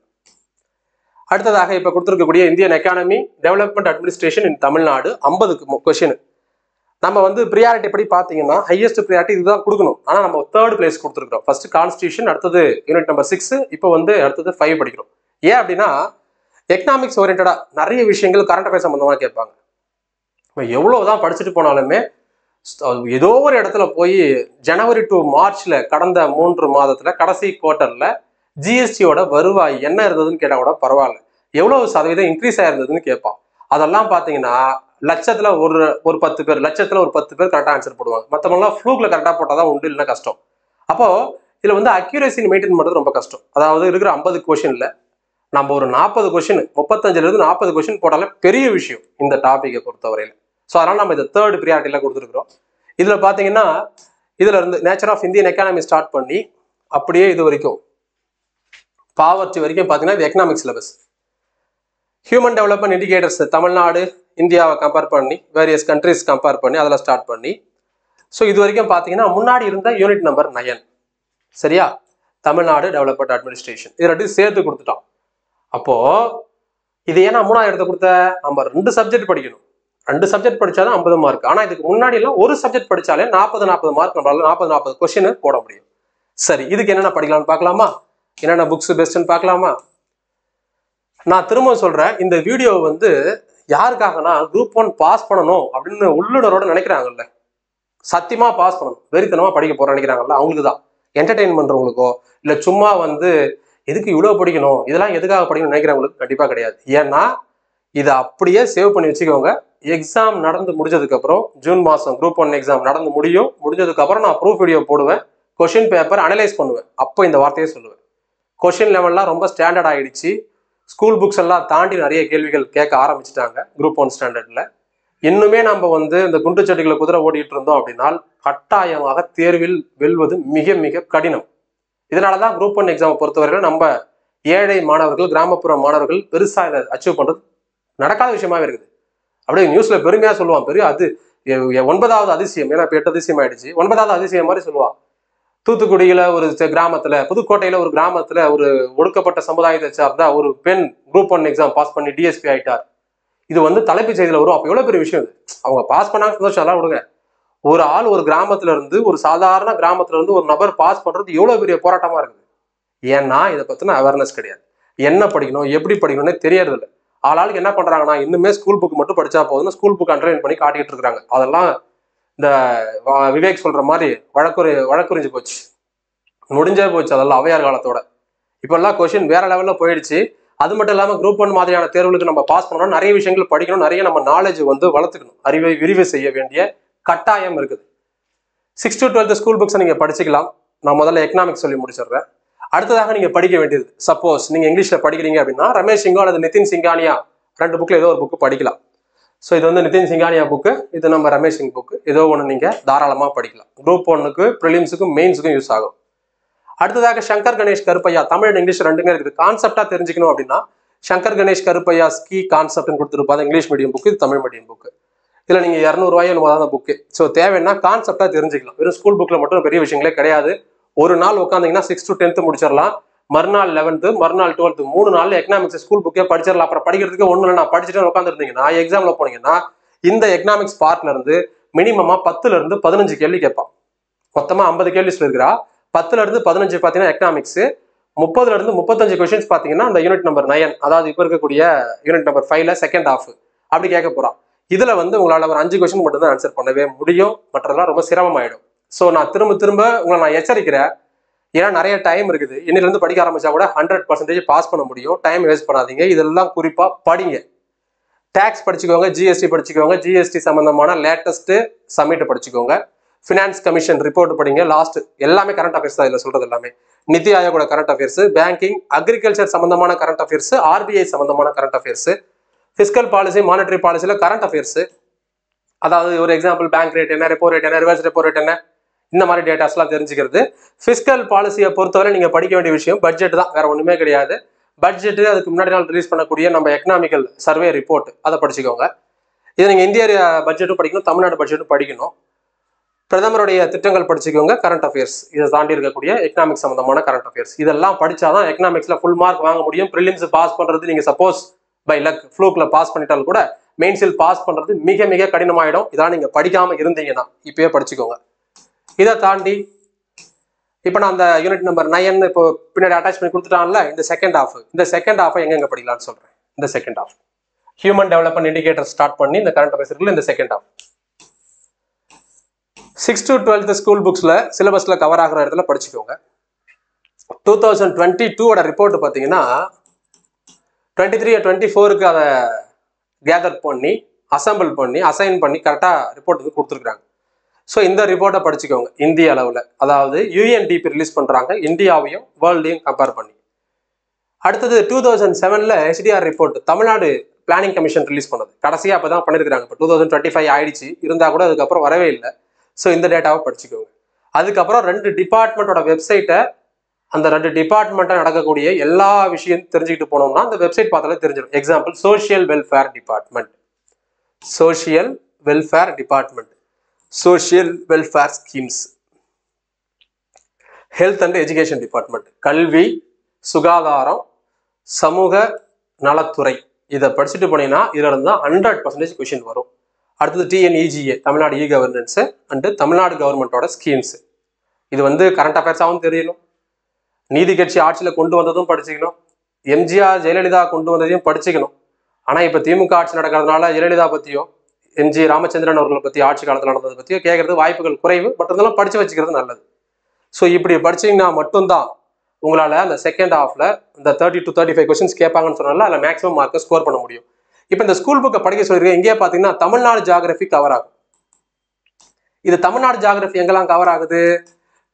அடுத்ததாக இப்போ கொடுத்துருக்கக்கூடிய இந்தியன் எக்கானமி டெவலப்மெண்ட் அட்மினிஸ்ட்ரேஷன் இன் தமிழ்நாடு 50 கொஷின். நம்ம வந்து ப்ரியாரிட்டி படி பார்த்தீங்கன்னா ஹையஸ்ட் ப்ரியாரிட்டி இதுதான் கொடுக்கணும். ஆனால் நம்ம 3rd பிளேஸ் கொடுத்துருக்கோம். ஃபர்ஸ்ட் கான்ஸ்டியூஷன், அடுத்தது யூனிட் நம்பர் 6, இப்போ வந்து அடுத்தது 5 படிக்கிறோம். ஏன் அப்படின்னா எக்கனாமிக்ஸ் ஓரியன்டா நிறைய விஷயங்கள் கரண்ட் அஃபேர்ஸ் சம்பந்தமாக கேட்பாங்க. எவ்வளவுதான் படிச்சுட்டு போனாலுமே ஏதோ ஒரு இடத்துல போய் ஜனவரி டு மார்ச்ல கடந்த 3 மாதத்துல கடைசி குவார்ட்டர்ல ஜிஎஸ்டியோட வருவாய் என்ன இருந்ததுன்னு கேட்டா கூட பரவாயில்ல, எவ்வளவு சதவீதம் இன்க்ரீஸ் ஆயிருந்ததுன்னு கேட்பான். அதெல்லாம் பாத்தீங்கன்னா லட்சத்துல ஒரு 10 பேர், லட்சத்துல ஒரு 10 பேர் கரெக்டா ஆன்சர் போடுவாங்க. மற்றவங்களாம் ஃப்ளூக்ல கரெக்டா போட்டாதான் உண்டு, இல்லைன்னா கஷ்டம். அப்போ இதுல வந்து அக்யூரேசி மெயின்டைன் பண்றது ரொம்ப கஷ்டம். அதாவது இருக்கிற 50 கொஷின்ல நம்ம ஒரு 40 கொஷின், 35ல 40 கொஷின் போட்டாலே பெரிய விஷயம் இந்த டாபிக்கை பொறுத்தவரையில. ஸோ அதனால நம்ம இதை 3rd ப்ரியாரிட்டியில கொடுத்துருக்குறோம். இதுல பாத்தீங்கன்னா இதுல இருந்து nature of Indian economy start பண்ணி அப்படியே இது வரைக்கும் பாவர்ட்டி வரைக்கும் பாத்தீங்கன்னா இது economic syllabus. Human development indicators Tamil Nadu இந்தியாவை கம்பேர் பண்ணி வேரியஸ் கண்ட்ரிஸ் கம்பேர் பண்ணி அதில் ஸ்டார்ட் பண்ணி ஸோ இது வரைக்கும் பார்த்தீங்கன்னா முன்னாடி இருந்த யூனிட் நம்பர் 9 சரியா, தமிழ்நாடு டெவலப்மெண்ட் அட்மினிஸ்ட்ரேஷன், இது 2 சேர்த்து கொடுத்துட்டோம். அப்போ இது ஏன்னா 3ஆவது இடத்த கொடுத்த நம்ம 2 சப்ஜெக்ட் படிக்கணும். 2 சப்ஜெக்ட் படிச்சாதான் 50 மார்க். ஆனால் இதுக்கு முன்னாடி எல்லாம் ஒரு சப்ஜெக்ட் படிச்சாலே 40 மார்க் நம்மளால 40 கொஸ்டின் போட முடியும். சரி, இதுக்கு என்னென்ன படிக்கலாம்னு பார்க்கலாமா? என்னென்ன புக்ஸ் பெஸ்ட்னு பார்க்கலாமா? நான் திரும்ப சொல்றேன், இந்த வீடியோ வந்து யாருக்காகனா குரூப் 1 பாஸ் பண்ணணும் அப்படின்னு உள்ளுணரோட நினைக்கிறாங்கல்ல, சத்தியமா பாஸ் பண்ணணும், வெறித்தனமா படிக்க போற நினைக்கிறாங்கல்ல, அவங்களுக்கு தான். என்டர்டெயின் பண்றவங்களுக்கோ இல்ல சும்மா வந்து எதுக்கு இவ்வளவு படிக்கணும், இதெல்லாம் எதுக்காக படிக்கணும்னு நினைக்கிறவங்களுக்கு கண்டிப்பா கிடையாது. ஏன்னா இதை அப்படியே சேவ் பண்ணி வச்சுக்கோங்க. எக்ஸாம் நடந்து முடிஞ்சதுக்கு அப்புறம் ஜூன் மாசம் குரூப் 1 எக்ஸாம் நடந்து முடிஞ்சதுக்கு அப்புறம் நான் ப்ரூஃப் வீடியோ போடுவேன், கொஸ்டின் பேப்பர் அனலைஸ் பண்ணுவேன். அப்போ இந்த வார்த்தையை சொல்லுவேன். கொஸ்டின் லெவல்லாம் ரொம்ப ஸ்டாண்டர்ட் ஆயிடுச்சு. ஸ்கூல் புக்ஸ் எல்லாம் தாண்டி நிறைய கேள்விகள் கேட்க ஆரம்பிச்சுட்டாங்க குரூப் 1 ஸ்டாண்டர்ட்ல. இன்னுமே நம்ம வந்து இந்த குண்டுச்சட்டிகளை குதிரை ஓடிட்டு இருந்தோம் அப்படின்னா கட்டாயமாக தேர்வில் வெல்வது மிக மிக கடினம். இதனாலதான் குரூப் 1 எக்ஸாமை பொறுத்தவரையில நம்ம ஏழை மாணவர்கள், கிராமப்புற மாணவர்கள் பெருசா இதை அச்சீவ் பண்றது நடக்காத விஷயமாவே இருக்குது. அப்படியே நியூஸ்ல பெருமையா சொல்லுவான், பெரிய அது 9வது அதிசயம், ஏன்னா இப்ப 8 அதிசயம் ஆயிடுச்சு, 9வது அதிசயம் மாதிரி சொல்லுவான். தூத்துக்குடியில ஒரு கிராமத்துல, புதுக்கோட்டையில ஒரு கிராமத்துல ஒரு ஒடுக்கப்பட்ட சமுதாயத்தை சார்ந்த ஒரு பெண் குரூப் 1 எக்ஸாம் பாஸ் பண்ணி டிஎஸ்பி ஆயிட்டார். இது வந்து தலைப்புச் செய்தியில வரும். அப்ப எவ்வளவு பெரிய விஷயம் இது. அவங்க பாஸ் பண்ணாங்க, சந்தோஷம், எல்லாம் விடுங்க. ஒரு ஆள் ஒரு கிராமத்துல இருந்து, ஒரு சாதாரண கிராமத்துல இருந்து ஒரு நபர் பாஸ் பண்றது எவ்வளவு பெரிய போராட்டமா இருக்குது. ஏன்னா இதை பத்தின அவேர்னஸ் கிடையாது. என்ன படிக்கணும், எப்படி படிக்கணும்னே தெரியறது இல்லை. ஆளாளுக்கு என்ன பண்றாங்கன்னா, இன்னுமே ஸ்கூல் புக் மட்டும் படிச்சா போதும், ஸ்கூல் புக் அண்டர்லைன் பண்ணி காட்டிட்டு இருக்காங்க. அதெல்லாம் இந்த விவேக் சொல்ற மாதிரி வழக்குறிஞ்சு போச்சு, முடிஞ்சே போச்சு. அதெல்லாம் அவையார் காலத்தோட. இப்பெல்லாம் கொஸ்டின் வேற லெவல்ல போயிடுச்சு. அது மட்டும் இல்லாம குரூப் 1 மாதிரியான தேர்வுகளுக்கு நம்ம பாஸ் பண்ணணும், நிறைய விஷயங்கள் படிக்கணும், நிறைய நம்ம நாலேஜ் வந்து வளர்த்துக்கணும், அறிவை விரிவு செய்ய வேண்டிய கட்டாயம் இருக்குது. 6 to 12 ஸ்கூல் புக்ஸ் நீங்க படிச்சுக்கலாம். நான் முதல்ல எக்கனாமிக்ஸ் சொல்லி முடிச்சிடுறேன். அடுத்ததாக நீங்க படிக்க வேண்டியது, சப்போஸ் நீங்க இங்கிலீஷ்ல படிக்கிறீங்க அப்படின்னா ரமேஷ் சிங்கோ அல்லது நிதின் சிங்கானியா 2 புக்ல ஏதோ ஒரு புக் படிக்கலாம். ஸோ இது வந்து நிதின் சிங்கானியா புக்கு, இது நம்ம ரமேஷ் சிங் புக்கு, ஏதோ ஒன்று நீங்க தாராளமாக படிக்கலாம். குரூப் 1க்கு, ப்ரிலிம்ஸுக்கும், மெயின்ஸுக்கும் யூஸ் ஆகும். அடுத்ததாக சங்கர் கணேஷ் கருப்பையா, தமிழ் அண்ட் இங்கிலீஷ் ரெண்டுமே இருக்குது. கான்செப்டா தெரிஞ்சுக்கணும் அப்படின்னா சங்கர் கணேஷ் கருப்பையா கீ கான்செப்ட்னு கொடுத்துருப்பாங்க. இங்கிலீஷ் மீடியம் புக்கு, இது தமிழ் மீடியம் புக்கு. இதுல நீங்க 200 ரூபாயோ தான் புக்கு. ஸோ தேவைன்னா கான்செப்டா தெரிஞ்சுக்கலாம். வெறும் ஸ்கூல் புக்ல மட்டும் பெரிய விஷயங்களே கிடையாது. ஒரு நாள் உட்காந்தீங்கன்னா 6 to 10 முடிச்சிடலாம். மறுநாள் 11th, மறுநாள் 12th, 3 நாள்ல எக்கனாமிக்ஸ் ஸ்கூல் புக்கே படிச்சிடலாம். அப்புறம் படிக்கிறதுக்கு ஒண்ணு இல்லை, நான் படிச்சுட்டு உட்காந்துருந்தீங்கன்னா எக்ஸாம்ல போனீங்கன்னா இந்த எக்கனாமிக்ஸ் பார்ட்ல இருந்து மினிமமா 10ல இருந்து 15 கேள்வி கேட்பான். மொத்தமா 50 கேள்வி இருக்கிறா. 10ல இருந்து 15 பாத்தீங்கன்னா எக்கனாமிக்ஸ், 30ல இருந்து 35 கொஸ்டின்ஸ் பாத்தீங்கன்னா அந்த யூனிட் நம்பர் 9, அதாவது இப்ப இருக்கக்கூடிய யூனிட் நம்பர் 5ல செகண்ட் ஹாஃப் அப்படி கேட்க போறான். இதுல வந்து உங்களால ஒரு 5 கொஸ்டின் மட்டும் தான் ஆன்சர் பண்ணவே முடியும், மற்றதெல்லாம் ரொம்ப சிரமமாயிடும். ஸோ நான் திரும்ப உங்களை நான் எச்சரிக்கிறேன். ஏன்னா நிறைய டைம் இருக்குது. இன்னில இருந்து படிக்க ஆரம்பிச்சா கூட 100% பாஸ் பண்ண முடியும். டைம் வேஸ்ட் பண்ணாதீங்க. இதெல்லாம் குறிப்பா படிங்க. டேக்ஸ் படிச்சுக்கோங்க, ஜிஎஸ்டி படிச்சுக்கோங்க, ஜிஎஸ்டி சம்பந்தமான லேட்டஸ்ட் சப்மிட் படிச்சுக்கோங்க, ஃபினான்ஸ் கமிஷன் ரிப்போர்ட் படிங்க. லாஸ்ட் எல்லாமே கரண்ட் அஃபேர்ஸ் தான் இதுல சொல்றது எல்லாமே. நிதி ஆயோகோட கரண்ட் அஃபேர்ஸ், பேங்கிங், அக்ரிகல்ச்சர் சம்பந்தமான கரண்ட் அஃபேர்ஸ், ஆர்பிஐ சம்பந்தமான current affairs, fiscal policy, monetary பாலிசியில கரண்ட் அஃபேர்ஸ், அதாவது ஒரு எக்ஸாம்பிள் பேங்க் ரேட் என்ன, ரெப்போ ரேட் என்ன, ரிவர்ஸ் ரெப்போ ரேட் என்ன, இந்த மாதிரி டேட்டாஸ்லாம் தெரிஞ்சுக்கிறது. பிஸ்கல் பாலிசியை பொறுத்தவரை நீங்க படிக்க வேண்டிய விஷயம் பட்ஜெட் தான், வேற ஒண்ணுமே கிடையாது. பட்ஜெட், அதுக்கு முன்னாடி நாள் ரிலீஸ் பண்ணக்கூடிய நம்ம எக்கனாமிக்கல் சர்வே ரிப்போர்ட், அதை படிச்சுக்கோங்க. இது நீங்க இந்திய பட்ஜெட்டும் படிக்கணும், தமிழ்நாடு பட்ஜெட்டும் படிக்கணும். பிரதமருடைய திட்டங்கள் படிச்சுக்கோங்க, கரண்ட் அஃபேர்ஸ், இதை தாண்டி இருக்கக்கூடிய எக்கனாமிக்ஸ் சம்பந்தமான கரண்ட் அஃபேர்ஸ், இதெல்லாம் படிச்சாதான் எக்கனாமிக்ஸ்ல ஃபுல் மார்க் வாங்க முடியும். ப்ரிலிம்ஸ் பாஸ் பண்றது நீங்க சப்போஸ் பை லக் ஃப்ளூக்ல பாஸ் பண்ணிட்டாலும் கூட மெயின்ஸில் பாஸ் பண்றது மிக மிக கடினமாயிடும். இதான் நீங்க படிக்காம இருந்தீங்கன்னா இப்பயே படிச்சுக்கோங்க. இதை தாண்டி இப்போ நான் அந்த யூனிட் நம்பர் 9 இப்போ பின்னாடி அட்டாச் பண்ணி கொடுத்துட்டான்ல, இந்த செகண்ட் ஹாஃப் எங்க படிக்கலாம்னு சொல்றேன். இந்த second half human development indicator start பண்ணி இந்த கரண்ட் அஃபேர்ஸ் இருக்குல்ல, இந்த செகண்ட் ஹாஃப் 6 to 12 ஸ்கூல் புக்ஸ்ல சிலபஸ்ல கவர் ஆகிற இடத்துல படிச்சுக்கோங்க. 2022 ரிப்போர்ட் பார்த்தீங்கன்னா 23 or 24க்கு அதை கேதர் பண்ணி அசம்பிள் பண்ணி அசைன் பண்ணி கரெக்டாக ரிப்போர்ட் வந்து கொடுத்துருக்காங்க. ஸோ இந்த ரிப்போர்ட்டை படிச்சுக்கோங்க. இந்திய அளவில், அதாவது யூஎன்டிபி ரிலீஸ் பண்ணுறாங்க, இந்தியாவையும் வேர்ல்டையும் கம்பேர் பண்ணி. அடுத்தது 2007ல் HDR report Tamil Nadu planning commission release பண்ணது. கடைசியாக அப்போ தான் பண்ணியிருக்காங்க. இப்போ 2025 ஆயிடுச்சு, இருந்தால் கூட அதுக்கப்புறம் வரவே இல்லை. ஸோ இந்த டேட்டாவை படிச்சுக்கோங்க. அதுக்கப்புறம் 2 டிபார்ட்மெண்ட்டோட வெப்சைட்டை, அந்த 2 டிபார்ட்மெண்ட்டாக நடக்கக்கூடிய எல்லா விஷயம் தெரிஞ்சுக்கிட்டு போனோம்னா அந்த வெப்சைட் பார்த்தாலே தெரிஞ்சிடும். Example social welfare department, social welfare department, social welfare schemes, health and education department, கல்வி, சுகாதாரம், சமூக நலத்துறை. இதை படிச்சுட்டு போனீங்கன்னா இதுல இருந்து 100% கொஸ்டின் வரும். அடுத்தது TNEGA, Tamil Nadu E governance and Tamil Nadu கவர்மெண்டோட ஸ்கீம்ஸ். இது வந்து கரண்ட் அஃபேர்ஸாகவும் தெரியணும், நீதி கட்சி ஆட்சியில் கொண்டு வந்ததும் படிச்சுக்கணும், எம்ஜிஆர் ஜெயலலிதா கொண்டு வந்ததையும் படிச்சுக்கணும். ஆனால் இப்போ திமுக ஆட்சி நடக்கிறதுனால ஜெயலலிதா பற்றியோ எம்ஜி ராமச்சந்திரன் அவர்களை பற்றி ஆட்சி காலத்தில் நடந்ததை பற்றியோ கேட்கறது வாய்ப்புகள் குறைவு. பட் இருந்தாலும் படித்து வச்சுக்கிறது நல்லது. ஸோ இப்படி படிச்சிங்கன்னா மட்டும்தான் உங்களால் அந்த செகண்ட் ஹாஃப்ல இந்த 30 to 35 கொஸ்டின்ஸ் கேட்பாங்கன்னு சொன்னால அதில் மேக்ஸிமம் மார்க்கை ஸ்கோர் பண்ண முடியும். இப்போ இந்த ஸ்கூல் புக்கை படிக்க சொல்லியிருக்கேன். இங்கேயே பார்த்தீங்கன்னா தமிழ்நாடு ஜியாகிரபி கவர் ஆகும். இது தமிழ்நாடு ஜியாகிரபி எங்கெல்லாம் கவர் ஆகுது?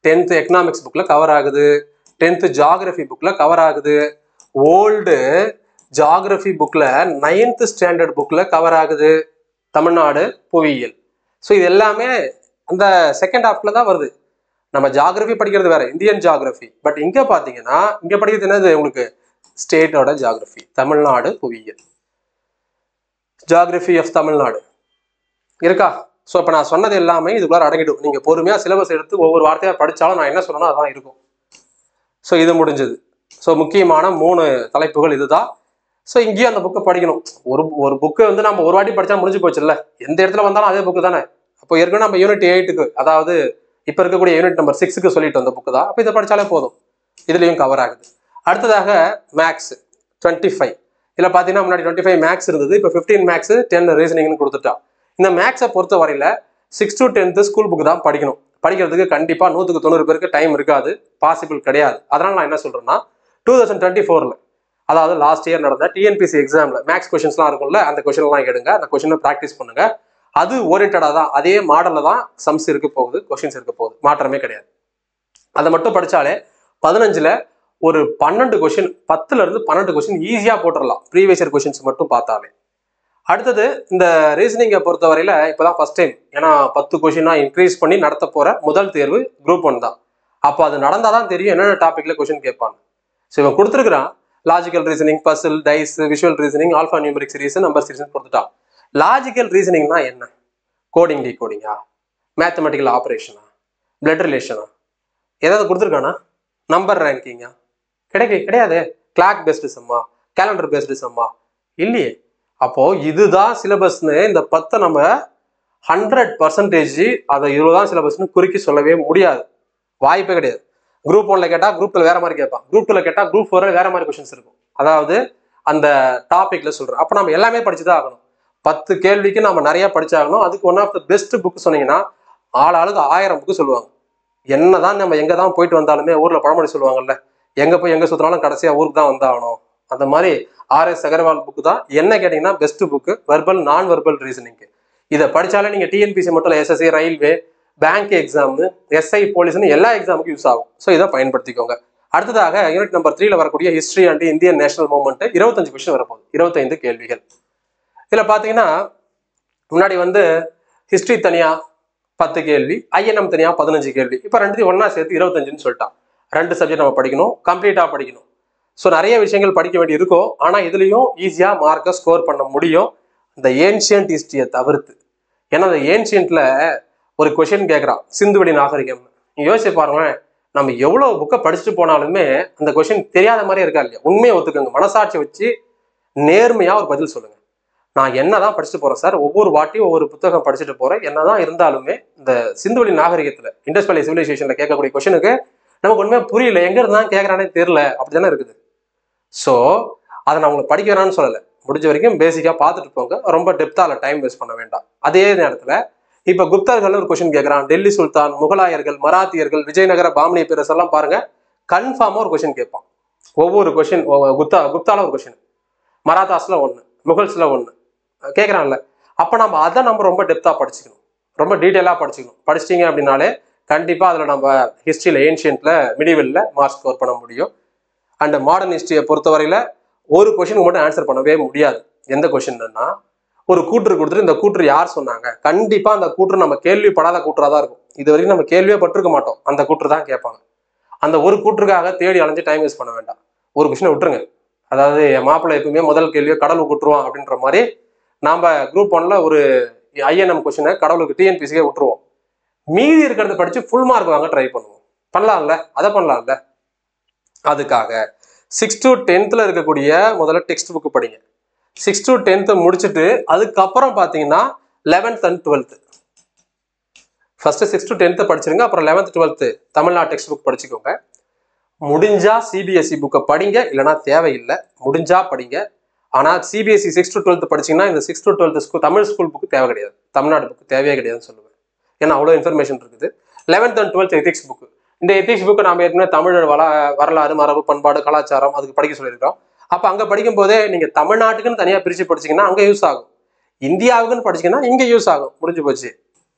10th எக்கனாமிக்ஸ் புக்கில் கவர் ஆகுது, 10th ஜியாகிரபி புக்கில் கவர் ஆகுது, ஓல்டு ஜியாகிரபி புக்கில் 9th ஸ்டாண்டர்ட் புக்கில் கவர் ஆகுது, தமிழ்நாடு புவியியல். ஸோ இது எல்லாமே அந்த செகண்ட் ஹாஃப்ல தான் வருது. நம்ம ஜியாகிரபி படிக்கிறது வேற, இந்தியன் ஜியாகிரபி. பட் இங்க பாத்தீங்கன்னா இங்க படிக்கிறது என்னது? உங்களுக்கு ஸ்டேட்டோட ஜியாகிரபி, தமிழ்நாடு புவியியல், ஜியாகிரபி ஆஃப் தமிழ்நாடு இருக்கா? ஸோ இப்போ நான் சொன்னது எல்லாமே இதுக்குள்ளார அடங்கிடும். நீங்கள் பொறுமையாக சிலபஸ் எடுத்து ஒவ்வொரு வார்த்தையாக படித்தாலும் நான் என்ன சொல்லணும் அதான் இருக்கும். ஸோ இது முடிஞ்சது. ஸோ முக்கியமான 3 தலைப்புகள் இதுதான். ஸோ இங்கேயும் அந்த புக்கை படிக்கணும். ஒரு புக்கு வந்து நம்ம ஒரு வாட்டி படித்தா முடிஞ்சு போச்சுல்ல, எந்த இடத்துல வந்தாலும் அதே புக்கு தானே. அப்போ ஏற்கனவே நம்ம யூனிட் 8க்கு, அதாவது இப்போ இருக்கக்கூடிய யூனிட் நம்பர் 6க்கு சொல்லிட்டு வந்த புக்கு தான். அப்போ இதை படித்தாலே போதும், இதுலேயும் கவர் ஆகுது. அடுத்ததாக மேக்ஸ் 25. இதில் பார்த்தீங்கன்னா முன்னாடி 25 மேக்ஸ் இருந்தது, இப்போ 15 மேக்ஸ் 10 ரீசனிங்னு கொடுத்துட்டா. இந்த மேக்ஸை பொறுத்த வரையில் 6 to 10th ஸ்கூல் புக்கு தான் படிக்கணும். படிக்கிறதுக்கு கண்டிப்பாக 100க்கு 90 பேருக்கு டைம் இருக்காது, பாசிபிள் கிடையாது. அதனால் நான் என்ன சொல்கிறேன்னா 2024 அதாவது லாஸ்ட் இயர் நடந்த டிஎன்பிசி எக்ஸாமில் மேக்ஸ் கொஷின்ஸ்லாம் இருக்கும்ல, அந்த கொஷின்லாம் எடுங்க, அந்த கொஷினை ப்ராக்டிஸ் பண்ணுங்க. அது ஓரியன்டாக தான், அதே மாடலில் தான் சம்ஸ் இருக்க போகுது, கொஷின்ஸ் இருக்க போகுது, மாற்றமே கிடையாது. அதை மட்டும் படித்தாலே 15ல் ஒரு 12 கொஷின், 10லேருந்து 12 கொஷின் ஈஸியாக போட்டுடலாம், ப்ரீவியஸ் இயர் கொஷின்ஸ் மட்டும் பார்த்தாலே. அடுத்தது இந்த ரீசனிங்கை பொறுத்த வரையில் இப்போ தான் ஃபஸ்ட் டைம், ஏன்னா 10 கொஷினாக இன்க்ரீஸ் பண்ணி நடத்த போகிற முதல் தேர்வு குரூப் 1 தான். அப்போ அது நடந்தால் தான் தெரியும் என்னென்ன டாப்பிக்கில் கொஷின் கேட்பாங்க. ஸோ இவன் கொடுத்துருக்குறான் logical reasoning, puzzle, dice, visual reasoning, alpha numeric series, number series கொடுத்துட்டான். லாஜிக்கல் ரீசனிங்னா என்ன? கோடிங் டிகோடிங்கா, மேத்தமெட்டிக்கல் ஆப்ரேஷனா, பிளட் ரிலேஷனா, ஏதாவது கொடுத்துருக்கானா? நம்பர் ரேங்கிங்கா? கிடையாது. கிளாக் பேஸ்டு சம்மா, கேலண்டர் பேஸ்டு சம்மா இல்லையே. அப்போ இதுதான் சிலபஸ்னு இந்த 10 நம்ம 100% அதை இவ்வளோதான் சிலபஸ்னு குறுக்கி சொல்லவே முடியாது, வாய்ப்பே கிடையாது. குரூப் 1ல கேட்டால் குரூப் 2 வேற மாதிரி கேட்பான், குரூப் 2ல கேட்டால் குரூப் 4 வேற மாதிரி கொஸ்டின்ஸ் இருக்கும். அதாவது அந்த டாபிக்ல சொல்றேன். அப்போ நம்ம எல்லாமே படிச்சுதான் ஆகணும். 10 கேள்விக்கு நம்ம நிறைய படிச்சாகணும். அதுக்கு one of the best book சொன்னீங்கன்னா ஆளுக்கு 1000 புக்கு சொல்லுவாங்க. என்னதான் நம்ம எங்க தான் போயிட்டு வந்தாலுமே, ஊர்ல பழமொழி சொல்லுவாங்கல்ல, எங்க போய் எங்க சுத்தினாலும் கடைசியா ஊருக்கு தான் வந்தாகணும். அந்த மாதிரி ஆர்எஸ் அகர்வால் புக்கு தான் என்ன கேட்டீங்கன்னா best book, verbal non verbal reasoning. இதை படிச்சாலே நீங்க டிஎன்பிசி மட்டும் இல்லை, SSC, railway, bank exam, SI, போலீஸ்னு எல்லா எக்ஸாமுக்கும் யூஸ் ஆகும். ஸோ இதை பயன்படுத்திக்கோங்க. அடுத்ததாக யூனிட் நம்பர் 3ல வரக்கூடிய history and Indian national movement 25 question வரப்போகுது, 25 கேள்விகள். இதில் பார்த்தீங்கன்னா முன்னாடி வந்து ஹிஸ்டரி தனியா 10 கேள்வி, ஐஎன்எம் தனியா 15 கேள்வி. இப்போ ரெண்டுத்தையும் ஒன்னா சேர்த்து 25ன்னு சொல்லிட்டான். 2 சப்ஜெக்ட் நம்ம படிக்கணும், கம்ப்ளீட்டாக படிக்கணும். ஸோ நிறைய விஷயங்கள் படிக்க வேண்டி இருக்கும். ஆனால் இதுலேயும் ஈஸியாக மார்க்கை ஸ்கோர் பண்ண முடியும், இந்த ஏன்ஷியன்ட் ஹிஸ்டரியை தவிர்த்து. ஏன்னா அந்த ஏன்ஷியன்ட்ல ஒரு கொஷின் கேட்குறான், சிந்துவெளி நாகரிகம். நீங்க யோசிச்சு பாருங்களேன், நம்ம எவ்வளோ புக்கை படிச்சுட்டு போனாலுமே அந்த கொஷின் தெரியாத மாதிரியே இருக்கா இல்லையா? உண்மையை ஒத்துக்கோங்க, மனசாட்சி வச்சு நேர்மையாக ஒரு பதில் சொல்லுங்க. நான் என்னதான் படிச்சுட்டு போறேன் சார், ஒவ்வொரு வாட்டியும் ஒவ்வொரு புத்தகம் படிச்சுட்டு போறேன், என்னதான் இருந்தாலுமே இந்த சிந்துவெளி நாகரிகத்துல, இண்டஸ் வேலி சிவிலைசேஷன்ல கேட்கக்கூடிய கொஸ்டினுக்கு நமக்கு ஒண்ணுமே புரியல, எங்க இருந்தாலும் கேட்கறானே தெரியல, அப்படிதானே இருக்குது. ஸோ அதை நான் உங்களுக்கு படிக்கிறான்னு சொல்லலை, முடிஞ்ச வரைக்கும் பேசிக்கா பார்த்துட்டு போங்க, ரொம்ப டெப்தால டைம் வேஸ்ட் பண்ண வேண்டாம். அதே நேரத்துல இப்ப குப்தர்கள் ஒரு கொஸ்டின் கேட்கறான், டெல்லி சுல்தான், முகலாயர்கள், மராத்தியர்கள், விஜயநகர பாமனி பேரரசு எல்லாம் பாருங்க, கன்ஃபார்மா ஒரு கொஸ்டின் கேட்பான். ஒவ்வொரு கொஸ்டின், குப்தால ஒரு கொஸ்டின், மராத்தாஸ்ல 1, முகல்ஸ்ல 1 கேட்குறான்ல. அப்போ நம்ம அதை நம்ம ரொம்ப டெப்த்தாக படிச்சுக்கணும், ரொம்ப டீட்டெயிலாக படிச்சுக்கணும். படிச்சிட்டிங்க அப்படின்னாலே கண்டிப்பாக அதில் நம்ம ஹிஸ்ட்ரியில், ஏன்ஷியன்ட்டில், மிடிவெல்ல மார்க் ஸ்கோர் பண்ண முடியும். அண்ட் மாடர்ன் ஹிஸ்ட்ரியை பொறுத்தவரையில் ஒரு கொஷினுக்கு மட்டும் ஆன்சர் பண்ணவே முடியாது. எந்த கொஷின்னா, ஒரு கூற்று கொடுத்துட்டு இந்த கூற்று யார் சொன்னாங்க, கண்டிப்பாக அந்த கூற்று நம்ம கேள்விப்படாத கூற்றாக தான் இருக்கும். இது வரைக்கும் நம்ம கேள்வியே பட்டிருக்க மாட்டோம், அந்த கூற்று தான் கேட்பாங்க. அந்த ஒரு கூற்றுக்காக தேடி அலைஞ்சு டைம் வேஸ்ட் பண்ண வேண்டாம், ஒரு கொஷினை விட்டுருங்க. அதாவது என் மாப்பிள்ளை எப்பவுமே முதல் கேள்வியை கடவுள் விட்டுருவான் அப்படின்ற மாதிரி நாம குரூப் 1ல ஒரு ஐஎன்எம் கொஸ்டினை கடவுளுக்கு டிஎன்பிசிக்கே விட்டுருவோம். மீதி இருக்கிறத படிச்சு ஃபுல் மார்க் வாங்க ட்ரை பண்ணுவோம். பண்ணலாம்ல, அதை பண்ணலாம்ல. அதுக்காக 6 to 10th இருக்கக்கூடிய முதல்ல டெக்ஸ்ட் புக் படிங்க. 6 to 10th முடிச்சுட்டு அதுக்கப்புறம் பார்த்தீங்கன்னா 11th and 12th. First 6 to 10th படிச்சிருங்க, அப்புறம் 11th 12th Tamil Nadu text book படிச்சுக்கோங்க. முடிஞ்சா சிபிஎஸ்சி புக்கை படிங்க, இல்லைன்னா தேவையில்லை, முடிஞ்சா படிங்க. ஆனால் சிபிஎஸ்சி 6 to 12th படிச்சிங்கன்னா இந்த 6 to 12th school Tamil school book தேவை கிடையாது, தமிழ்நாடு புக்கு தேவையே கிடையாதுன்னு சொல்லுவேன். ஏன்னா அவ்வளோ இன்ஃபர்மேஷன் இருக்குது. 11th and 12th ethics book, இந்த எத்திக்ஸ் புக்கு நம்ம ஏற்கனவே தமிழ் வரலாறு, மரபு, பண்பாடு, கலாச்சாரம் அதுக்கு படிக்க சொல்லியிருக்கோம். அப்போ அங்கே படிக்கும் போதே நீங்கள் தமிழ்நாட்டுக்குன்னு தனியாக பிரித்து படிச்சிங்கன்னா அங்கே யூஸ் ஆகும், இந்தியாவுக்குன்னு படிச்சிங்கன்னா இங்கே யூஸ் ஆகும், முடிஞ்சு போச்சு.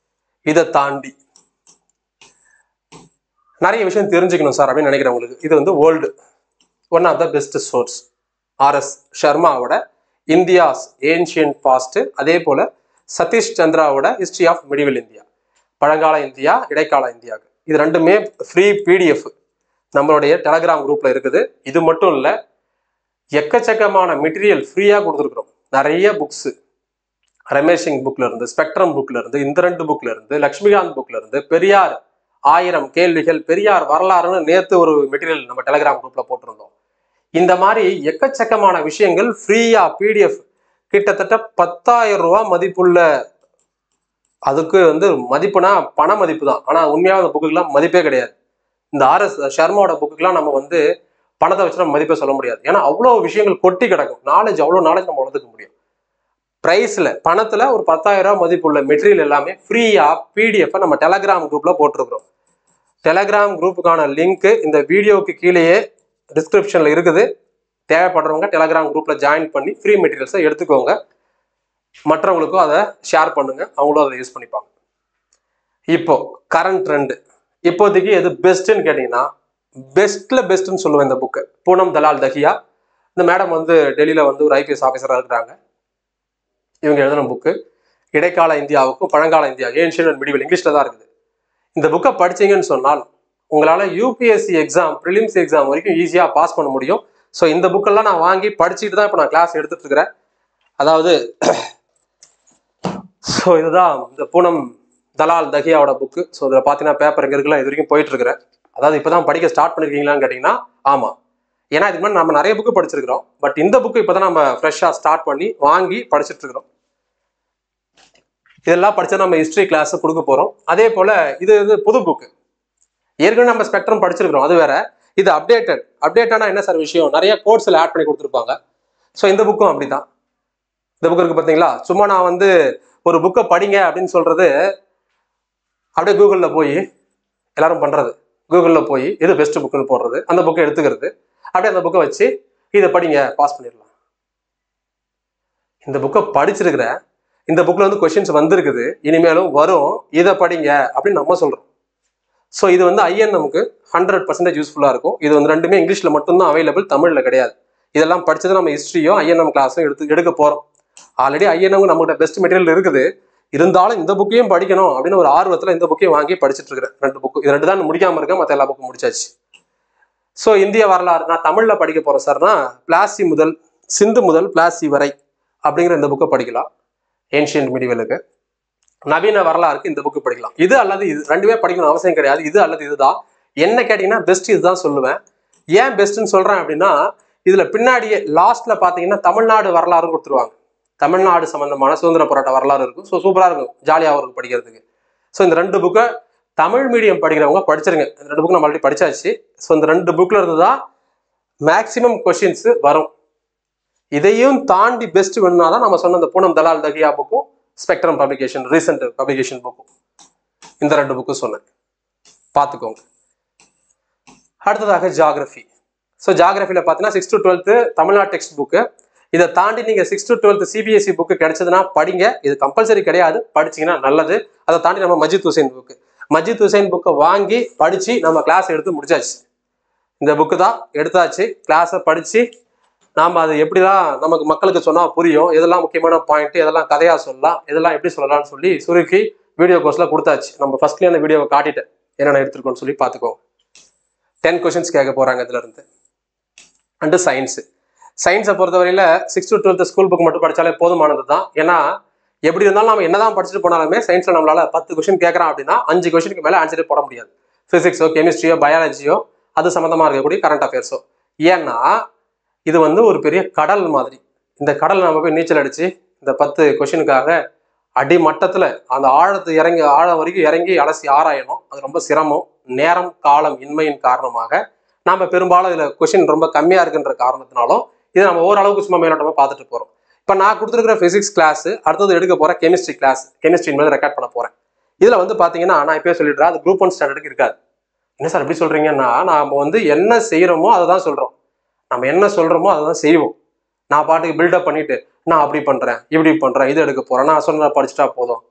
இதை தாண்டி நிறைய விஷயம் தெரிஞ்சுக்கணும் சார் அப்படின்னு நினைக்கிறவங்களுக்கு இது வந்து world one of the best source, RS சர்மாவோட இந்தியாஸ் ஏன்ஷியன்ட் பாஸ்ட், அதே போல சதீஷ் சந்திராவோட ஹிஸ்டரி ஆஃப் மிடிவல் இந்தியா, பழங்கால இந்தியா, இடைக்கால இந்தியாவுக்கு. இது ரெண்டுமே ஃப்ரீ பிடிஎஃப் நம்மளுடைய டெலகிராம் குரூப்ல இருக்குது. இது மட்டும் இல்லை, எக்கச்சக்கமான மெட்டீரியல் ஃப்ரீயாக கொடுத்துருக்குறோம், நிறைய புக்ஸு, ரமேஷிங் புக்ல இருந்து, ஸ்பெக்ட்ரம் புக்ல இருந்து, இந்த 2 புக்ல இருந்து, லட்சுமிகாந்த் புக்ல இருந்து, பெரியார் 1000 கேள்விகள், பெரியார் வரலாறுன்னு நேத்து ஒரு மெட்டீரியல் நம்ம டெலிகிராம் குரூப்ல போட்டிருந்தோம். இந்த மாதிரி எக்கச்சக்கமான விஷயங்கள் ஃப்ரீயா பிடிஎஃப் கிட்டத்தட்ட 10,000 ரூபாய் மதிப்புள்ள, அதுக்கு வந்து மதிப்புனா பண மதிப்பு தான். ஆனா உண்மையாக அந்த புக்குக்கெல்லாம் மதிப்பே கிடையாது. இந்த RS சர்மாவோட புக்குக்கெல்லாம் நம்ம வந்து பணத்தை வச்சு நம்ம மதிப்பே சொல்ல முடியாது. ஏன்னா அவ்வளோ விஷயங்கள் கொட்டி கிடக்கும். அவ்வளோ நாலேஜ் நம்ம வளர்த்துக்க முடியும். பிரைஸ்ல பணத்துல ஒரு 10,000 ரூபாய் மதிப்புள்ள மெட்டீரியல் எல்லாமே ஃப்ரீயா பிடிஎஃப் நம்ம டெலிகிராம் குரூப்ல போட்டிருக்கிறோம். டெலிகிராம் குரூப்புக்கான லிங்க் இந்த வீடியோவுக்கு கீழேயே டிஸ்கிரிப்ஷன்ல இருக்குது. தேவைப்படுறவங்க டெலிகிராம் குரூப்ல ஜாயின் பண்ணி ஃப்ரீ மெட்டீரியல்ஸை எடுத்துக்கோங்க. மற்றவங்களுக்கும் அதை ஷேர் பண்ணுங்க, அவங்களும் அதை யூஸ் பண்ணிப்பாங்க. இப்போ கரண்ட் ட்ரெண்ட் இப்போதைக்கு எது பெஸ்ட்ன்னு கேட்டீங்கன்னா, பெஸ்ட்ல பெஸ்ட்னு சொல்லுவேன் இந்த புக்கு. பூனம் தலால் தஹியா. இந்த மேடம் வந்து டெல்லியில வந்து ஒரு IPS ஆஃபீஸராக இருக்கிறாங்க. இவங்க எழுதின புக்கு இடைக்கால இந்தியாவுக்கும் பழங்கால இந்தியா, ஏன்ஷியன்ட் அண்ட் மிடிவல், இங்கிலீஷ்ல தான் இருக்குது. இந்த புக்கை படிச்சீங்கன்னு சொன்னால் உங்களால UPSC எக்ஸாம், ப்ரிலிம்ஸ் எக்ஸாம் வரைக்கும் ஈஸியாக பாஸ் பண்ண முடியும். ஸோ இந்த புக்கெல்லாம் நான் வாங்கி படிச்சுட்டு தான் இப்போ நான் கிளாஸ் எடுத்துட்டு இருக்கிறேன். அதாவது ஸோ இதுதான் இந்த பூனம் தலால் தஹியாவோட புக்கு. ஸோ இதில் பார்த்தீங்கன்னா பேப்பர் எங்கே இருக்குல்ல, இது வரைக்கும் போயிட்டு இருக்கிறேன். அதாவது இப்போ தான் படிக்க ஸ்டார்ட் பண்ணிருக்கீங்களான்னு கேட்டிங்கன்னா ஆமாம். ஏன்னா இதுக்கு முன்னாடி நம்ம நிறைய புக்கு படிச்சிருக்கிறோம். பட் இந்த புக்கு இப்போ தான் நம்ம ஃப்ரெஷ்ஷாக ஸ்டார்ட் பண்ணி வாங்கி படிச்சுட்டு இருக்கிறோம். இதெல்லாம் படிச்சா நம்ம ஹிஸ்ட்ரி கிளாஸ் கொடுக்க போகிறோம். அதே போல் இது புது புக்கு. ஏற்கனவே நம்ம ஸ்பெக்ட்ரம் படிச்சிருக்கிறோம், அது வேற. இது அப்டேட்டானா என்ன சார் விஷயம், நிறைய கோர்ஸில் ஆட் பண்ணி கொடுத்துருப்பாங்க. ஸோ இந்த புக்கும் அப்படிதான். இந்த புக்கு இருக்கு பார்த்தீங்களா. சும்மா நான் வந்து ஒரு புக்கை படிங்க அப்படின்னு சொல்றது அப்படியே கூகுளில் போய் எல்லாரும் பண்றது. கூகுளில் போய் இது பெஸ்ட் புக்குன்னு போடுறது, அந்த புக்கை எடுத்துக்கிறது, அப்படியே அந்த புக்கை வச்சு இதை படிங்க பாஸ் பண்ணிடலாம். இந்த புக்கை படிச்சிருக்கிறேன், இந்த புக்கில் வந்து கொஸ்டின்ஸ் வந்திருக்குது, இனிமேலும் வரும், இதை படிங்க அப்படின்னு நம்ம சொல்றோம். ஸோ இது வந்து INMக்கு 100% யூஸ்ஃபுல்லாக இருக்கும். இது வந்து ரெண்டுமே இங்கிலீஷில் மட்டும்தான் அவைலபிள், தமிழில் கிடையாது. இதெல்லாம் படிச்சது நம்ம ஹிஸ்ட்ரியும் INM கிளாஸும் எடுக்க போகிறோம். ஆல்ரெடி INM நம்மகிட்ட பெஸ்ட் மெட்டீரியல் இருக்குது. இருந்தாலும் இந்த புக்கையும் படிக்கணும் அப்படின்னு ஒரு ஆர்வத்தில் இந்த புக்கையும் வாங்கி படிச்சுட்டு இருக்கிறேன். 2 புக்கு, இது 2 தான் முடிக்காமல் இருக்கேன், மற்ற எல்லா புக்கும் முடிச்சாச்சு. ஸோ இந்திய வரலாறு நான் தமிழில் படிக்க போகிறேன் சார்னா, பிளாசி முதல் சிந்து முதல் பிளாசி வரை அப்படிங்கிற இந்த புக்கை படிக்கலாம். ஏன்ஷியன்ட் மிடிவலுக்கு. நவீன வரலாறுக்கு இந்த புக்கு படிக்கலாம். இது அல்லது இது, ரெண்டுமே படிக்கணும் அவசியம் கிடையாது. இது அல்லது இதுதான். என்ன கேட்டீங்கன்னா பெஸ்ட் இதுதான் சொல்லுவேன். ஏன் பெஸ்ட்னு சொல்றேன் அப்படின்னா, இதுல பின்னாடியே லாஸ்ட்ல பாத்தீங்கன்னா தமிழ்நாடு வரலாறு கொடுத்துருவாங்க. தமிழ்நாடு சம்பந்தமான சுதந்திர போராட்ட வரலாறு இருக்கும். ஸோ சூப்பரா இருக்கும், ஜாலியாக இருக்கும் படிக்கிறதுக்கு. ஸோ இந்த 2 புக்கை தமிழ் மீடியம் படிக்கிறவங்க படிச்சிருங்க. இந்த 2 புக்கு நம்ம ஆல்ரெடி படிச்சாச்சு. ஸோ இந்த 2 புக்ல இருந்து தான் மேக்சிமம் கொஸ்டின்ஸ் வரும். இதையும் தாண்டி பெஸ்ட் வேணும்னா தான் நம்ம சொன்ன இந்த பூனம் தலால் தஹியா புக்கும், ஸ்பெக்ட்ரம் பப்ளிகேஷன் ரீசெண்ட் பப்ளிகேஷன் புக்கும், இந்த 2 புக்கும் சொன்னேன், பார்த்துக்கோங்க. அடுத்ததாக ஜியாகிரபி. ஸோ ஜியாகிரபியில் பார்த்தீங்கன்னா 6th to 12th Tamil Nadu text book. இதை தாண்டி நீங்கள் 6th to 12th CBSE book கிடைச்சதுன்னா படிங்க. இது கம்பல்சரி கிடையாது, படிச்சிங்கன்னா நல்லது. அதை தாண்டி நம்ம மஜித் ஹுசைன் புக்கை வாங்கி படித்து நம்ம கிளாஸ் எடுத்து முடிச்சாச்சு. இந்த புக்கு தான் எடுத்தாச்சு, கிளாஸை படித்து நாம் அது எப்படிலாம் நமக்கு மக்களுக்கு சொன்னால் புரியும், எதெல்லாம் முக்கியமான பாயிண்ட், எதெல்லாம் கதையாக சொல்லலாம், இதெல்லாம் எப்படி சொல்லலாம்னு சொல்லி சுருக்கி வீடியோ கோர்ஸில் கொடுத்தாச்சு. நம்ம ஃபர்ஸ்ட்லேயே அந்த வீடியோவை காட்டிட்டேன் என்னென்ன எடுத்துருக்கோன்னு சொல்லி பார்த்துக்கோங்க. 10 கொஸ்டின்ஸ் கேட்க போகிறாங்க இதுல இருந்து. அண்டு சயின்ஸை பொறுத்தவரையில் 6th to 12th school book மட்டும் படித்தாலே போதுமானது தான். ஏன்னா எப்படி இருந்தாலும் நம்ம என்னதான் படிச்சுட்டு போனாலுமே சயின்ஸில் நம்மளால 10 கொஸ்டின் கேட்குறான் அப்படின்னா 5 கொஸ்டினுக்கு மேலே ஆன்சரே போட முடியாது. ஃபிசிக்ஸோ கெமிஸ்ட்ரியோ பயாலஜியோ அது சம்மந்தமாக இருக்கக்கூடிய கரண்ட் அஃபேர்ஸோ. ஏன்னா இது வந்து ஒரு பெரிய கடல் மாதிரி. இந்த கடல் நம்ம போய் நீச்சல் அடித்து இந்த 10 கொஸ்டினுக்காக அடிமட்டத்தில் அந்த ஆழம் வரைக்கும் இறங்கி அலசி ஆராயணும். அது ரொம்ப சிரமம். நேரம் காலம் இன்மையின் காரணமாக நாம் பெரும்பாலும் இதில் கொஸ்டின் ரொம்ப கம்மியாக இருக்குன்ற காரணத்தினாலும் இதை நம்ம ஓரளவுக்கு சும்மா மேலோட்டமாக பார்த்துட்டு போகிறோம். இப்போ நான் கொடுத்துருக்கிற ஃபிசிக்ஸ் கிளாஸ், அடுத்தது எடுக்க போகிற கெமிஸ்ட்ரி கிளாஸ், கெமிஸ்ட்ரி மேலே ரெக்கார்ட் பண்ண போகிறேன். இதில் வந்து பார்த்தீங்கன்னா நான் இப்போயே சொல்லிடுறேன், அது குரூப் 1 ஸ்டாண்டர்டுக்கு இருக்காது. என்ன சார் எப்படி சொல்கிறீங்கன்னா, நாம் வந்து என்ன செய்கிறோமோ அதை தான் சொல்கிறோம். நம்ம என்ன சொல்கிறோமோ அதை தான் செய்வோம். நான் பாட்டுக்கு பில்டப் பண்ணிட்டு நான் அப்படி பண்ணுறேன் இப்படி பண்ணுறேன் இது எடுக்க போகிறேன் நான் சொன்ன படிச்சுட்டா போதும்.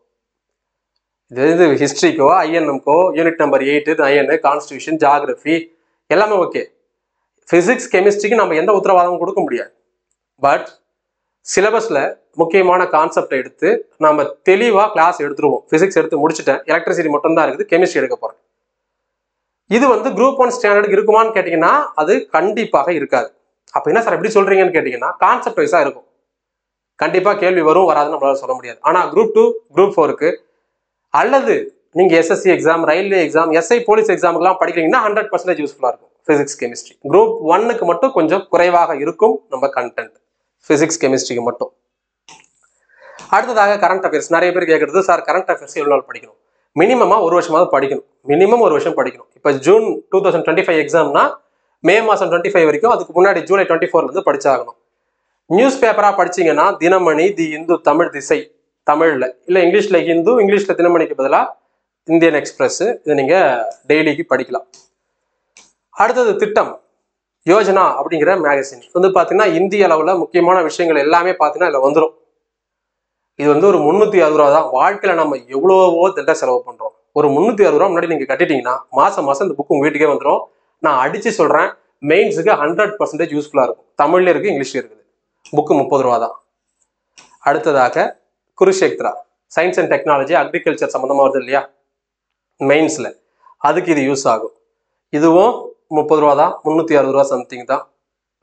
இது ஹிஸ்ட்ரிக்கோ INMக்கோ unit number 8 IN constitution geography எல்லாமே ஓகே. ஃபிசிக்ஸ் கெமிஸ்ட்ரிக்கு நம்ம எந்த உத்தரவாதமும் கொடுக்க முடியாது. பட் சிலபஸில் முக்கியமான கான்செப்டை எடுத்து நம்ம தெளிவாக கிளாஸ் எடுத்துருவோம். ஃபிசிக்ஸ் எடுத்து முடிச்சுட்டேன், எலக்ட்ரிசிட்டி மட்டும் தான் இருக்குது, கெமிஸ்ட்ரி எடுக்க போகிறேன். இது வந்து குரூப் 1 ஸ்டாண்டர்டுக்கு இருக்குமான்னு கேட்டிங்கன்னா அது கண்டிப்பாக இருக்காது. அப்போ என்ன சார் எப்படி சொல்கிறீங்கன்னு கேட்டிங்கன்னா கான்செப்ட் வைஸாக இருக்கும். கண்டிப்பாக கேள்வி வரும் வராதுன்னு நம்மளால சொல்ல முடியாது. ஆனால் குரூப் 2 குரூப் 4க்கு அல்லது நீங்கள் SSC exam, railway exam, SI police எக்ஸாமுக்குலாம் படிக்கிறீங்கன்னா 100% யூஸ்ஃபுல்லாக இருக்கும் ஃபிசிக்ஸ் கெமிஸ்ட்ரி. குரூப் 1க்கு மட்டும் கொஞ்சம் குறைவாக இருக்கும் நம்ம கண்டென்ட் ஃபிசிக்ஸ் கெமிஸ்ட்ரிக்கு மட்டும். அடுத்ததாக கரண்ட் அஃபேர்ஸ். நிறைய பேர் கேட்குறது, சார் கரண்ட் அஃபேர்ஸ் எவ்வளோ நாள் படிக்கணும்? மினிமமாக ஒரு வருஷமாவது படிக்கணும். மினிமம் ஒரு வருஷம் படிக்கணும். இப்போ ஜூன் 2025 எக்ஸாம்னா மே மாதம் 25 வரைக்கும், அதுக்கு முன்னாடி ஜூலை 24 படிச்சாகணும். நியூஸ் பேப்பராக படிச்சிங்கன்னா தினமணி, தி இந்து, தமிழ் திசை தமிழில், இல்லை இங்கிலீஷில் ஹிந்து, இங்கிலீஷில் தினமணிக்கு பதிலாக இந்தியன் எக்ஸ்பிரஸ், இதை நீங்கள் டெய்லிக்கு படிக்கலாம். அடுத்தது திட்டம் யோஜனா அப்படிங்கிற மேகசின் வந்து பார்த்தீங்கன்னா இந்திய அளவில் முக்கியமான விஷயங்கள் எல்லாமே பார்த்தீங்கன்னா இதில் வந்துடும். இது வந்து ஒரு 360 ரூபா தான். வாழ்க்கையில் நம்ம எவ்வளவோ திட்ட செலவு பண்ணுறோம். ஒரு 360 ரூபா முன்னாடி நீங்கள் கட்டிட்டீங்கன்னா மாதம் இந்த புக்கு உங்கள் வீட்டுக்கே வந்துடும். நான் அடித்து சொல்கிறேன், மெயின்ஸுக்கு 100% யூஸ்ஃபுல்லாக இருக்கும். தமிழ்லேயும் இருக்குது, இங்கிலீஷ்லேயும் இருக்குது. புக்கு 30 ரூபா தான். அடுத்ததாக Kurukshetra, science and technology, agriculture சம்மந்தமாக வருது இல்லையா மெயின்ஸில், அதுக்கு இது யூஸ் ஆகும். இதுவும் 30 ரூபா தான், 360 ரூபா சம்திங் தான்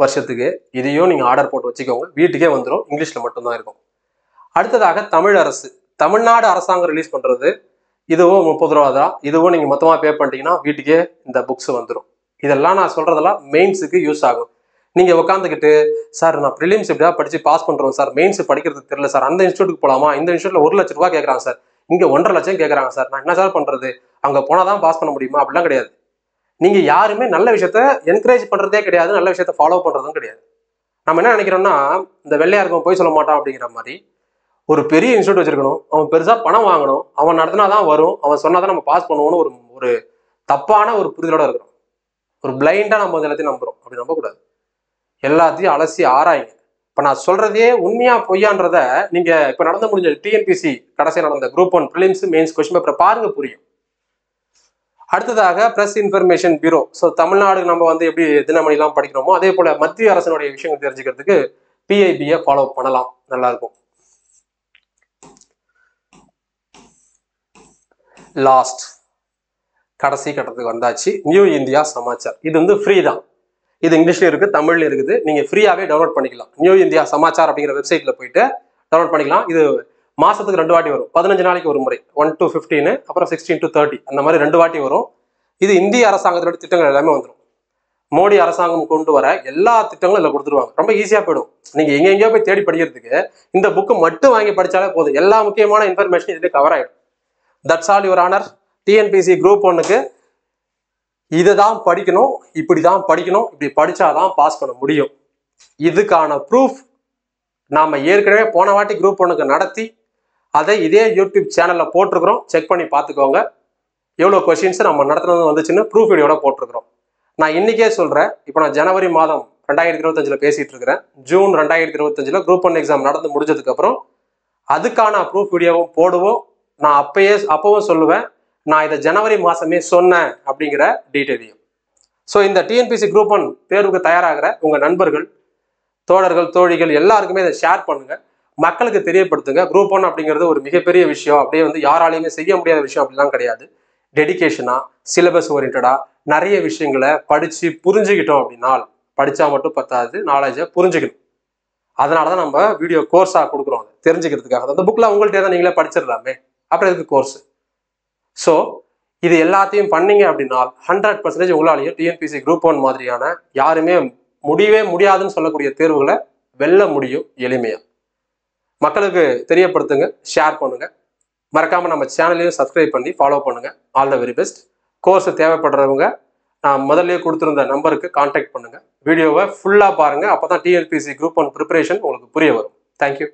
வருஷத்துக்கு. இதையும் நீங்கள் ஆர்டர் போட்டு வச்சுக்கோங்க, வீட்டுக்கே வந்துடும். இங்கிலீஷில் மட்டும்தான் இருக்கும். அடுத்ததாக தமிழ் அரசு, தமிழ்நாடு அரசாங்கம் ரிலீஸ் பண்ணுறது, இதுவும் 30 ரூபா தான். இதுவும் நீங்கள் மொத்தமாக பே பண்ணிட்டீங்கன்னா வீட்டுக்கே இந்த புக்ஸ் வந்துடும். இதெல்லாம் நான் சொல்கிறதெல்லாம் மெயின்ஸுக்கு யூஸ் ஆகும். நீங்கள் உட்காந்துக்கிட்டு, சார் நான் ப்ரிலிம்ஸ் இப்படியா படித்து பாஸ் பண்ணுறோம் சார், மெயின்ஸ் படிக்கிறதுக்கு தெரியல சார், அந்த இன்ஸ்டியூட்டுக்கு போகலாமா, இந்த இன்ஸ்டியூட்டில் 1 லட்ச ரூபா கேட்குறாங்க சார், இங்கே 1.5 லட்சம் கேட்குறாங்க சார், நான் என்ன சார் பண்ணுறது, அங்கே போனால் தான் பாஸ் பண்ண முடியுமா? அப்படிலாம் கிடையாது. நீங்கள் யாருமே நல்ல விஷயத்த என்கரேஜ் பண்ணுறதே கிடையாது, நல்ல விஷயத்த ஃபாலோ பண்ணுறதும் கிடையாது. நம்ம என்ன நினைக்கிறோம்னா, இந்த வெள்ளையா இருக்கும் போய் சொல்ல மாட்டான் அப்படிங்கிற மாதிரி, ஒரு பெரிய இன்ஸ்டியூட் வச்சிருக்கணும், அவன் பெருசாக பணம் வாங்கணும், அவன் நடத்தினா தான் வரும், அவன் சொன்னால் தான் நம்ம பாஸ் பண்ணுவோம்னு ஒரு தப்பான ஒரு புரிதலோட இருக்கிறோம். ஒரு பிளைண்டாக நம்ம எல்லாத்தையும் நம்புகிறோம். அப்படி நம்பக்கூடாது. எல்லாத்தையும் அலசி ஆராயுங்க. இப்போ நான் சொல்றதே உண்மையா பொய்யான்றத நீங்கள் இப்போ நடந்து முடிஞ்ச டிஎன்பிசி கடைசியாக நடந்த குரூப் 1 ப்ரிலிம்ஸ் மெயின்ஸ் கொஸ்டின் பேப்பரை பாருங்க, புரியும். அடுத்ததாக press information bureau. So Tamil Nadu நம்ம வந்து எப்படி தினமணிலாம் படிக்கிறோமோ அதே போல மத்திய அரசினுடைய விஷயங்கள் தெரிஞ்சுக்கிறதுக்கு பிஐபியை ஃபாலோ பண்ணலாம், நல்லா இருக்கும். லாஸ்ட் கடைசி கட்டத்துக்கு வந்தாச்சு. New India Samachar. இது வந்து ஃப்ரீ தான். இது இங்கிலீஷ்ல இருக்குது, தமிழ்ல இருக்குது. நீங்கள் ஃப்ரீயாகவே டவுன்லோட் பண்ணிக்கலாம். நியூ இந்தியா சமாச்சார் அப்படிங்கிற வெப்சைட்டில் போயிட்டு டவுன்லோட் பண்ணிக்கலாம். இது மாதத்துக்கு 2 வாட்டி வரும். 15 நாளைக்கு ஒரு முறை, 1 to 15, அப்புறம் 16 to 30, அந்த மாதிரி 2 வாட்டி வரும். இது இந்திய அரசாங்கத்தோட திட்டங்கள் எல்லாமே வந்துடும். மோடி அரசாங்கம் கொண்டு வர எல்லா திட்டங்களும் இதில் கொடுத்துருவாங்க. ரொம்ப ஈஸியாக போயிடும். நீங்கள் எங்கெங்கேயோ போய் தேடி படிக்கிறதுக்கு இந்த புக்கு மட்டும் வாங்கி படித்தாலே போதும். எல்லா முக்கியமான இன்ஃபர்மேஷன் இதிலே கவர் ஆகிடும். That's all your honour. TNPSC group 1க்கு இதை தான் படிக்கணும், இப்படி தான் படிக்கணும், இப்படி படித்தாதான் பாஸ் பண்ண முடியும். இதுக்கான ப்ரூஃப் நாம் ஏற்கனவே போன வாட்டி குரூப் 1க்கு நடத்தி அதை இதே யூடியூப் சேனலில் போட்டிருக்கிறோம். செக் பண்ணி பார்த்துக்கோங்க. எவ்வளோ கொஸ்டின்ஸ் நம்ம நடத்துனது வந்துச்சுன்னு ப்ரூஃப் வீடியோட போட்டிருக்கிறோம். நான் இன்றைக்கே சொல்கிறேன், இப்போ நான் ஜனவரி மாதம் 2025 பேசிகிட்டு இருக்கிறேன். ஜூன் 2025 குரூப் 1 எக்ஸாம் நடந்து முடிஞ்சதுக்கப்புறம் அதுக்கான ப்ரூஃப் வீடியோவும் போடுவோம். நான் அப்பவும் சொல்லுவேன், நான் இதை ஜனவரி மாதமே சொன்னேன் அப்படிங்கிற டீட்டெயிலையும். ஸோ இந்த டிஎன்பிசி குரூப் 1 தேர்வுக்கு தயாராகிற உங்கள் நண்பர்கள், தோழர்கள், தோழிகள் எல்லாருக்குமே இதை ஷேர் பண்ணுங்கள், மக்களுக்கு தெரியப்படுத்துங்க. குரூப் 1 அப்படிங்கிறது ஒரு மிகப்பெரிய விஷயம், அப்படியே வந்து யாராலையுமே செய்ய முடியாத விஷயம் அப்படிலாம் கிடையாது. டெடிகேஷனாக, சிலபஸ் ஓரியன்டாக நிறைய விஷயங்களை படித்து புரிஞ்சுக்கிட்டோம் அப்படின்னா, படித்தா மட்டும் பத்தாது, நாலேஜை புரிஞ்சுக்கணும். அதனால தான் நம்ம வீடியோ கோர்ஸாக கொடுக்குறோம், அதை தெரிஞ்சுக்கிறதுக்காக. அந்த புக்கில் உங்கள்கிட்ட தான் நீங்களே படிச்சிடலாமே, அப்புறம் இதுக்கு கோர்ஸு. ஸோ இது எல்லாத்தையும் பண்ணீங்க அப்படின்னா 100% உங்களாலேயும் டிஎன்பிசி குரூப் 1 மாதிரியான யாருமே முடியவே முடியாதுன்னு சொல்லக்கூடிய தேர்வுகளை வெல்ல முடியும் எளிமையாக. மக்களுக்கு தெரியப்படுத்துங்க, ஷேர் பண்ணுங்க. மறக்காம நம்ம சேனலையும் சப்ஸ்கிரைப் பண்ணி ஃபாலோ பண்ணுங்க. All the very best. Course தேவைப்படுறவங்க நான் முதல்ல கொடுத்துருந்த நம்பருக்கு கான்டாக்ட் பண்ணுங்க. வீடியோவை ஃபுல்லாக பாருங்க, அப்போ தான் டிஎன்பிசி குரூப் 1 ப்ரிப்பரேஷன் உங்களுக்கு புரிய வரும். தேங்க்யூ.